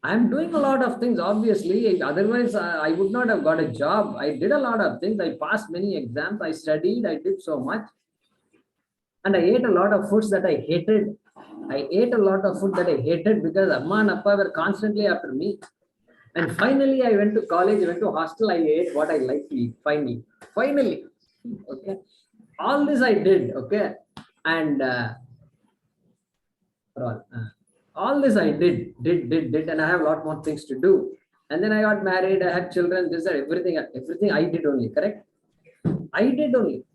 I am doing a lot of things, obviously. Otherwise, I would not have got a job. I did a lot of things. I passed many exams. I studied. I did so much. And I ate a lot of foods that I hated. Because Amma and Appa were constantly after me. And finally, I went to college, I went to hostel, I ate what I like to eat, finally. Okay. All this I did, okay. And all this I did, and I have a lot more things to do. And then I got married, I had children, this and everything I did only, correct? I did only.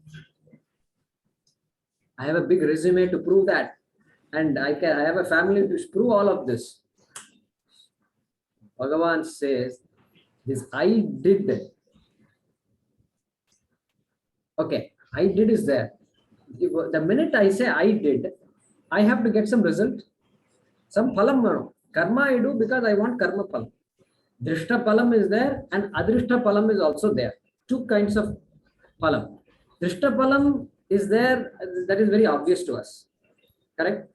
I have a big resume to prove that. And I have a family to prove all of this. Bhagavan says, this I did. Okay, I did is there. The minute I say I did, I have to get some result. Some phalam. Karma I do because I want karma phalam. Drishta phalam is there and adrishta phalam is also there. 2 kinds of phalam. Drishta phalam is there, that is very obvious to us. Correct?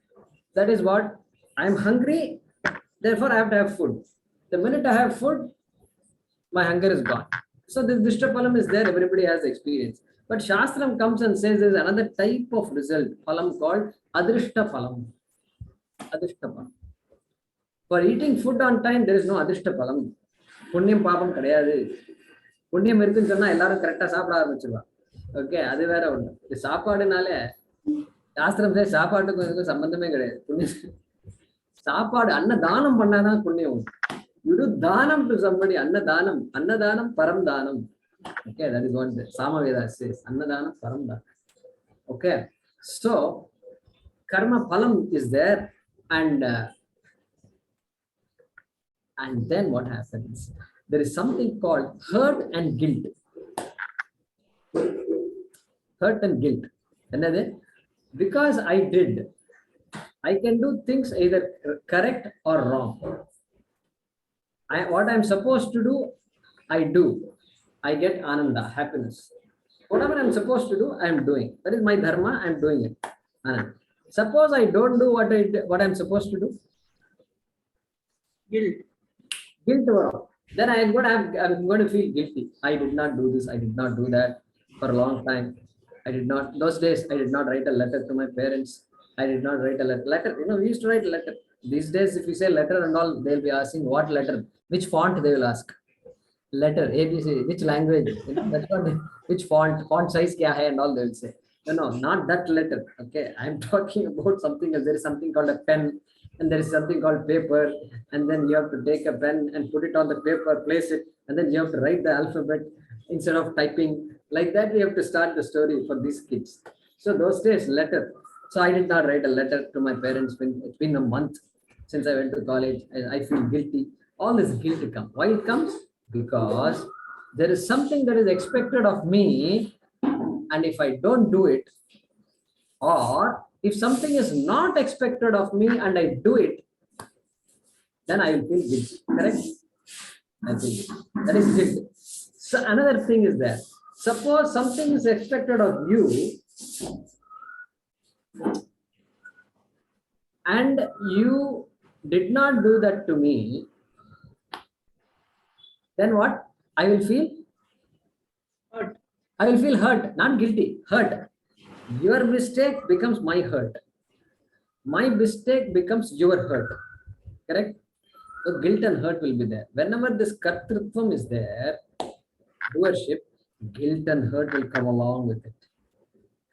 That is what? I am hungry, therefore I have to have food. The minute I have food, my hunger is gone. So this Drishta phalam is there, everybody has experience. But Shastram comes and says there is another type of result, phalam called adrishta phalam. Adrishta phalam. For eating food on time, there is no adrishta phalam. Punyam papam kadayadu. புண்ணியம் இருக்குன்னு சொன்னா எல்லாரும் கரெக்டா சாப்பிட ஆரம்பிச்சிருவா. Okay, அது வேற ஒண்ணு. இது சாப்பாடுனாலே சாஸ்திரம் சாப்பாட்டுக்கும் இதுக்கும் சம்பந்தமே கிடையாது. புண்ணியம் சாப்பாடு அன்னதானம் பண்ணாதான் புண்ணியம் உண்டு. You do dhanam to somebody, annadhanam. Annadhanam param dhanam. Okay, that is what the Samaveda says. Annadhanam param dhanam. Okay, so karma phalam is there, and then what happens? There is something called hurt and guilt. Hurt and guilt. Another, because I did, I can do things either correct or wrong. What I'm supposed to do, I do. I get ananda, happiness. Whatever I'm supposed to do, I'm doing. That is my dharma, I'm doing it. Ananda. Suppose I don't do what I'm supposed to do. Guilt overall. Then I'm going to feel guilty. I did not do this, I did not do that for a long time. Those days, I did not write a letter to my parents. I did not write a letter. We used to write a letter. These days, if you say letter and all, they'll be asking what letter, which font they will ask. Letter, ABC, which language, that's what which font size kya hai and all they will say. No, not that letter. Okay, I'm talking about something else. There is something called a pen, and there is something called paper, and then you have to take a pen and put it on the paper, place it, and then you have to write the alphabet instead of typing. Like that, we have to start the story for these kids. So those days, letter. So I did not write a letter to my parents. It's been a month since I went to college. I feel guilty. All this guilt comes. Why it comes? Because there is something that is expected of me, and if I don't do it, or if something is not expected of me and I do it, then I will feel guilty. Correct? I feel guilty. That is guilt. So another thing is that suppose something is expected of you and you did not do that to me, then what? I will feel hurt. I will feel hurt, not guilty, hurt. Your mistake becomes my hurt. My mistake becomes your hurt. Correct? So guilt and hurt will be there. Whenever this kartrutvam is there, doership, guilt and hurt will come along with it.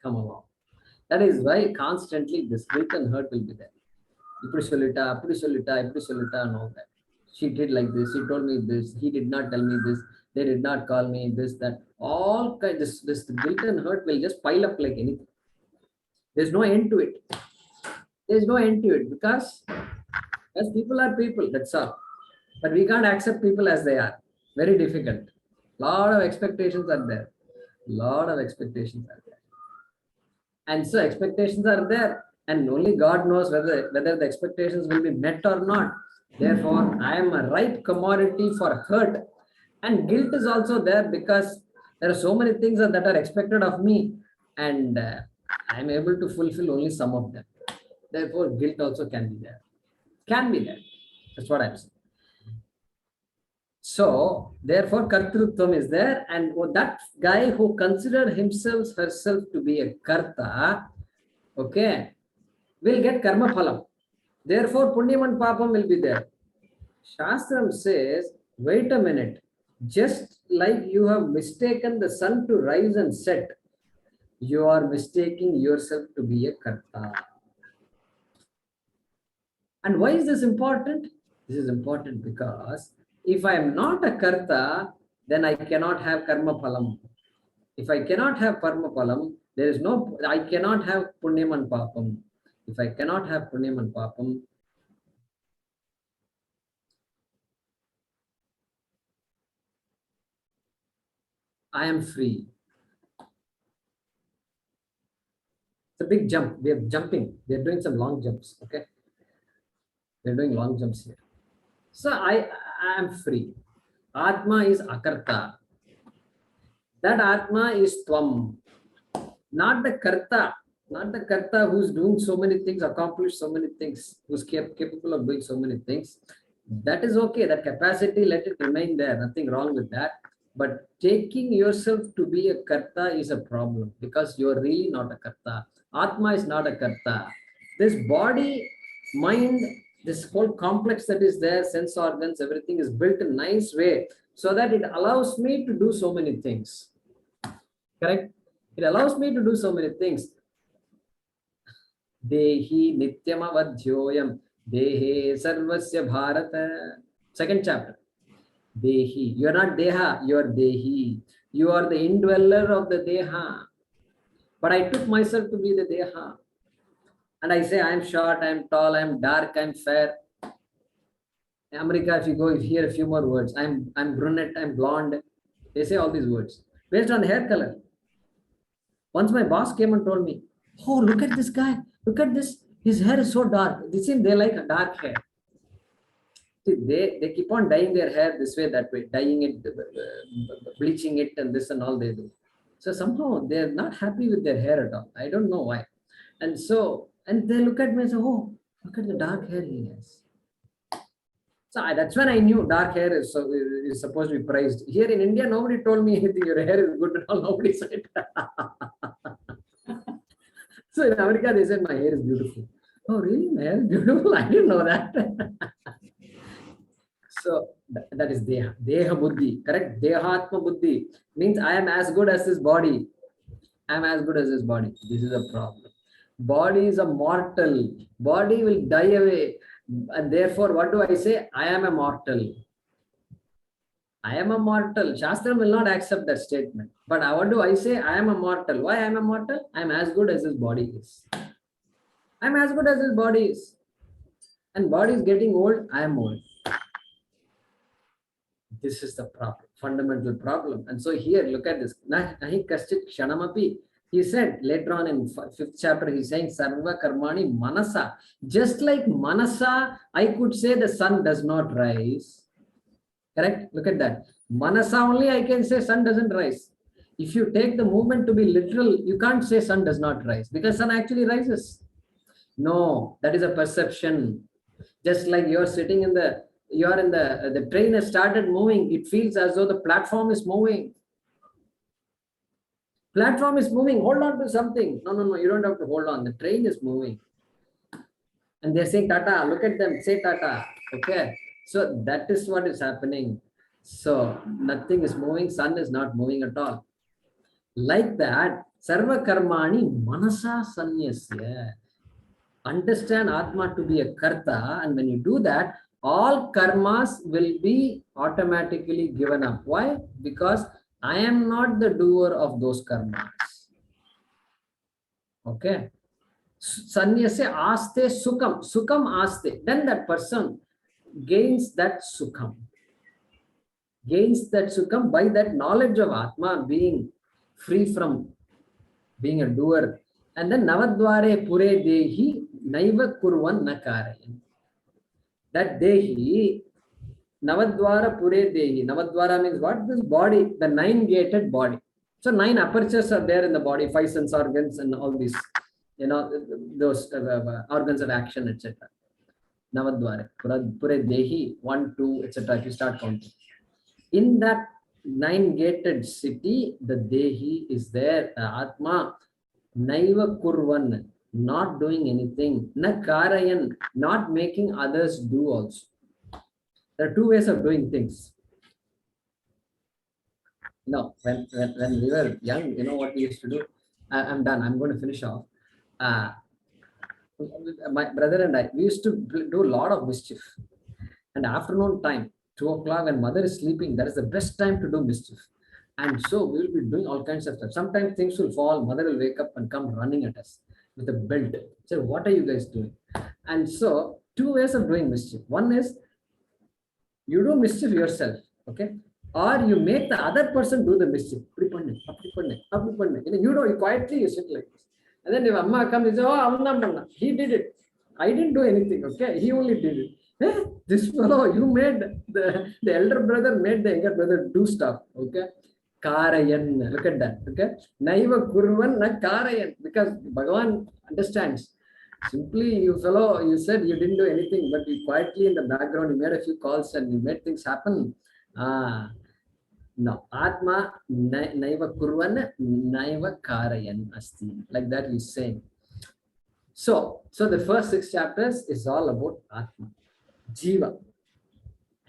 Come along. That is why constantly this guilt and hurt will be there. And all that. She did like this, she told me this, he did not tell me this, they did not call me this, that. All kind this guilt and hurt will just pile up like anything. There's no end to it. There's no end to it because as people are people, that's all. But we can't accept people as they are. Very difficult. Lot of expectations are there. And so expectations are there. And only God knows whether the expectations will be met or not. Therefore, I am a ripe commodity for hurt. And guilt is also there because there are so many things that are expected of me. And I am able to fulfill only some of them. Therefore, guilt also can be there. That's what I'm saying. So, therefore, kartrutvam is there. And that guy who considers herself to be a karta, okay, will get karma phalam. Therefore, punyam and papam will be there. Shastram says, wait a minute. Just like you have mistaken the sun to rise and set, you are mistaking yourself to be a karta. And why is this important? This is important because if I am not a karta, then I cannot have karma phalam. If I cannot have karma phalam, I cannot have punyam and papam. If I cannot have punyam and papam, I am free. It's a big jump. We are jumping. We are doing some long jumps. Okay. We are doing long jumps here. So I am free. Atma is akarta. That Atma is Tvam. Not the karta. Not the karta who's doing so many things, accomplished so many things, who's capable of doing so many things. That is okay. That capacity, let it remain there. Nothing wrong with that. But taking yourself to be a karta is a problem because you are really not a karta. Atma is not a karta. This body, mind, this whole complex that is there, sense organs, everything is built in a nice way so that it allows me to do so many things. Correct? It allows me to do so many things. Dehi nityam avadhyoyam dehe sarvasya bharata. Second chapter. Dehi. You are not deha, you are dehi. You are the indweller of the deha. But I took myself to be the deha. And I say, I'm short, I'm tall, I'm dark, I'm fair. In America, if you go, you hear a few more words. I'm brunette, I'm blonde. They say all these words based on hair color. Once my boss came and told me, "Oh, look at this guy. Look at this. His hair is so dark. They seem they like a dark hair." See, they keep on dyeing their hair this way, that way, dyeing it, bleaching it, and this and all they do. So somehow they're not happy with their hair at all. I don't know why. And so, and they look at me and say, "Oh, look at the dark hair he has." So that's when I knew dark hair is supposed to be prized. Here in India, nobody told me anything. Your hair is good at all. Nobody said. So in America, they said my hair is beautiful. Oh, really? My hair is beautiful? I didn't know that. So that is Deha. Deha Buddhi. Correct? Dehatma Buddhi means I am as good as this body. I am as good as this body. This is a problem. Body is a mortal. Body will die away. And therefore, what do I say? I am a mortal. I am a mortal. Shastra will not accept that statement. But what do I say? I am a mortal. Why I am a mortal? I am as good as this body is. I am as good as this body is. And body is getting old. I am old. This is the problem, fundamental problem. And so here, look at this. Nahi kaschit kshanamapi. He said later on in 5th chapter, he's saying Sarva Karmani Manasa. Just like Manasa, I could say the sun does not rise. Correct? Look at that. Manasa only I can say sun doesn't rise. If you take the movement to be literal, you can't say sun does not rise because sun actually rises. No, that is a perception. Just like you're sitting in the train has started moving, it feels as though the platform is moving. Platform is moving, hold on to something. No, you don't have to hold on. The train is moving. And they're saying Tata, look at them, say Tata. Okay. So that is what is happening. So nothing is moving, sun is not moving at all. Like that, Sarva Karmani Manasa Sanyasya. Understand Atma to be a Karta, and when you do that, all karmas will be automatically given up. Why? Because I am not the doer of those karmas. Okay. Sanyasya aste sukam. Sukam aste. Then that person gains that sukam. Gains that sukam by that knowledge of Atma, being free from being a doer. And then Navadware Pure Dehi Naiva Kurvan Nakarayan. That Dehi, Navadwara Pure Dehi. Navadwara means what? This body, the 9-gated body. So 9 apertures are there in the body, 5 sense organs and all these, those organs of action, etc. Navadwara, Pure Dehi, 1, 2, etc. If you start counting. In that 9-gated city, the Dehi is there, the Atma, Naiva Kurvan, not doing anything, Na Karayan, not making others do also. There are 2 ways of doing things. No, when we were young, you know what we used to do? I'm done. I'm going to finish off. My brother and I, we used to do a lot of mischief. And afternoon time, 2 o'clock, when mother is sleeping, that is the best time to do mischief. And so we will be doing all kinds of stuff. Sometimes things will fall. Mother will wake up and come running at us with a belt. Say, what are you guys doing? And so 2 ways of doing mischief. One is you do mischief yourself, okay? Or you make the other person do the mischief. You know, you quietly you sit like this. And then if Amma comes, you say, oh, he did it. I didn't do anything, okay? He only did it. Hey, this fellow, you made the elder brother made the younger brother do stuff, okay? Karayan, look at that, okay? Naiva Kurvan na Karayan, because Bhagavan understands. Simply, you said you didn't do anything, but you quietly in the background, you made a few calls and you made things happen. No, Atma Naiva Kurvan, Naiva Karayan Asti. Like that he's saying. So the first 6 chapters is all about Atma, Jiva.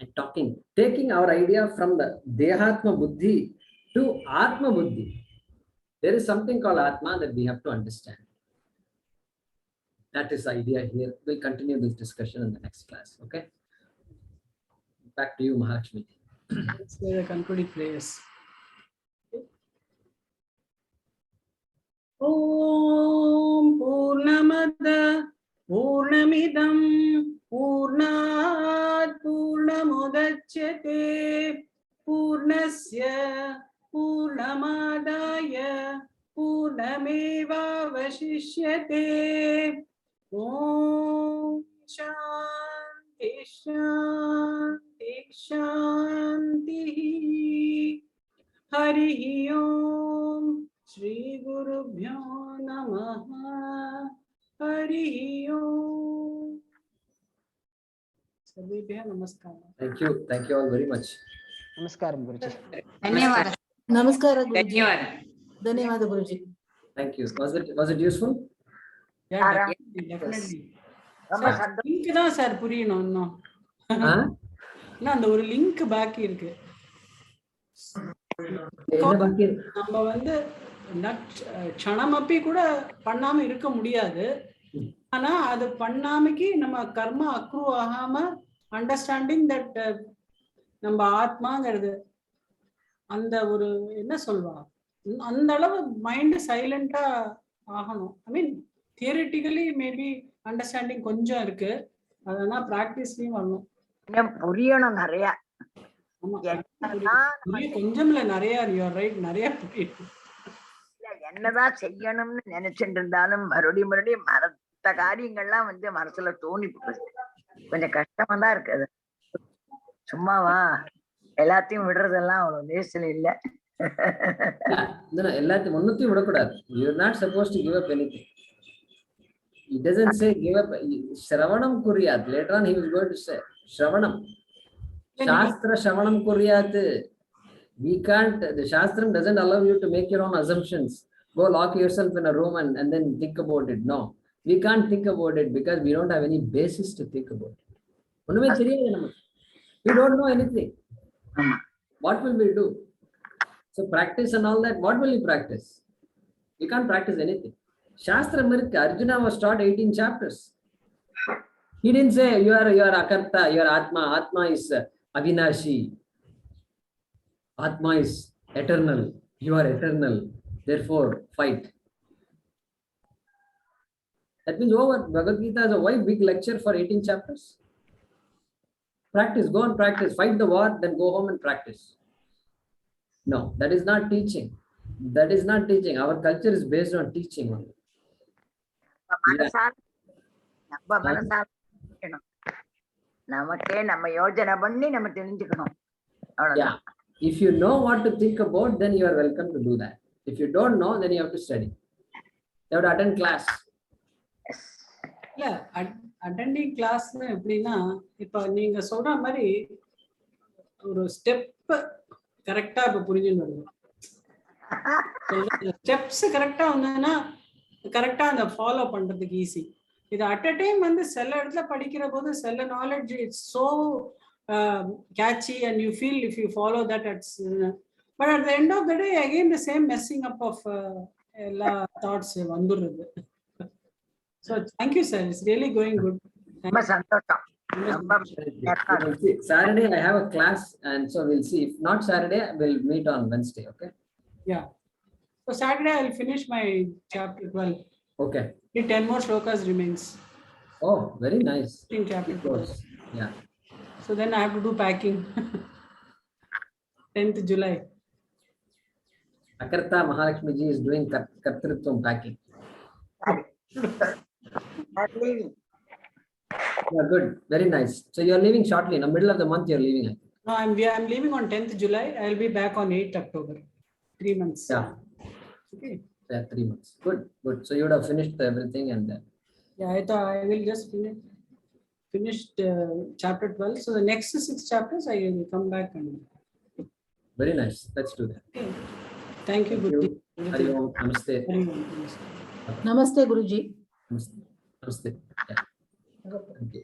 and talking, taking our idea from the Dehatma Buddhi to Atma Buddhi. There is something called Atma that we have to understand. That is the idea here. We'll continue this discussion in the next class. Okay. Back to you, Mahalakshmi. Let's say the concluding prayers. Om Purnamada Purnamidam Purnat Purnamudachyate Purnasya Purnamadaya Purnameva Vashishyate. Om Shanti Shanti Shanti. Hari Om Shri Gurubhyo Namaha. Hari Om. Sarvebhyo Namaskar. Thank you. Thank you all very much. Namaskaram, Guruji. ಧನ್ಯವಾದ ನಮಸ್ಕಾರ ಗುರುಜಿ. ಧನ್ಯವಾದ ಧನ್ಯವಾದ ಗುರುಜಿ. Thank you. Was it useful? Yeah, Aram. definitely. ரொம்ப Sir, சந்தோஷம். link தான் sir புரியணும் இன்னும். Huh? இல்ல அந்த ஒரு லிங்க் பாக்கி இருக்கு. என்ன பாக்கி? நம்ம வந்து க்ஷணமப்பி கூட பண்ணாம இருக்க முடியாது. ஆனா அது பண்ணாமக்கி நம்ம கர்மா அக்ரூ ஆகாம அண்டர்ஸ்டாண்டிங் தட் நம்ம ஆத்மாங்கிறது அந்த ஒரு என்ன சொல்வா அந்த அளவு மைண்ட் சைலண்டா ஆகணும். ஐ மீன் தியரிட்டிக்கலி மேபி அண்டர்ஸ்டாண்டிங் கொஞ்சம் இருக்கு. அதெல்லாம் பிராக்டிஸ்லயும் வரணும். இன்னும் புரியணும் நிறைய. ஆமா, என்னதான் கொஞ்சம் இல்ல நிறைய, யூஆர் ரைட், நிறைய புரியும். என்னதான் செய்யணும்னு நினைச்சிட்டு இருந்தாலும் மறுபடியும் மற்ற காரியங்கள்லாம் வந்து மனசுல தோணி போகுது. கொஞ்சம் கஷ்டமா தான் இருக்கு அது. சும்மாவா எல்லாத்தையும் விடுறதெல்லாம் அவ்வளவு லேசில் இல்ல. எல்லாத்தையும் ஒன்னுத்தையும் விடக்கூடாது. You are not supposed to give up anything. It doesn't say give up. Shravanam kuryat. Later on he was going to say Shravanam. Shastra Shravanam kuryat. We can't, the Shastram doesn't allow you to make your own assumptions. Go lock yourself in a room and then think about it. No, we can't think about it because we don't have any basis to think about it. We don't know anything. What will we do? So practice and all that, what will you practice? You can't practice anything. Shastra Mirka, Arjuna was taught 18 chapters. He didn't say you are Akarta, you are Atma. Atma is Avinashi. Atma is eternal. You are eternal. Therefore, fight. That means over. Bhagavad Gita is a why big lecture for 18 chapters? Practice. Go and practice. Fight the war, then go home and practice. No, that is not teaching. That is not teaching. Our culture is based on teaching only. நம்ம மனசால நமக்கே நம்ம யோஜனை பண்ணி நம்ம தெரிஞ்சுக்கணும். Yeah. If you know what to think about, then you are welcome to do that. If you don't know, then you have to study. You have to attend class. இல்ல attending கிளாஸ்னு எப்படின்னா, இப்ப நீங்க சொல்ற மாதிரி ஒரு ஸ்டெப் கரெக்டா இப்ப புரிஞ்சுன்னு வருது. ஸ்டெப்ஸ் கரெக்டா வந்ததுன்னா கரெக்டா அந்த ஃபாலோ பண்றதுக்கு ஈஸி. இது அட் அ டைம் வந்து சில இடத்துல படிக்கிற போது சில knowledge it's so catchy and you feel if you follow that but at the end of the day again the same messing up of thoughts vandurudhu. So thank you sir, it's really going good. ரொம்ப சந்தோஷம். Saturday I have a class and so we'll see. If not Saturday, we'll meet on Wednesday. Okay. Yeah, so Saturday I'll finish my chapter 12. Okay. 10 more shlokas remains. Oh, very nice. In chapter 12. Yeah. So then I have to do packing. 10th July. Akarta Mahalakshmi ji is doing Kartrutvam packing. Yeah, good. Very nice. So you are leaving shortly. In the middle of the month, you are leaving. No, I'm leaving on 10th July. I'll be back on 8th October. 3 months. Yeah. Okay. Yeah, 3 months. Good, good. So you would have finished everything and then. Yeah, I thought I will just finished chapter 12. So the next 6 chapters I will come back and. Very nice. Let's do that. Okay. Thank you. Good. Hari Om. Namaste. Hari Om. Namaste. ನಮಸ್ತೆ ಗುರುಜಿ. Namaste. Namaste. Yeah. Thank you.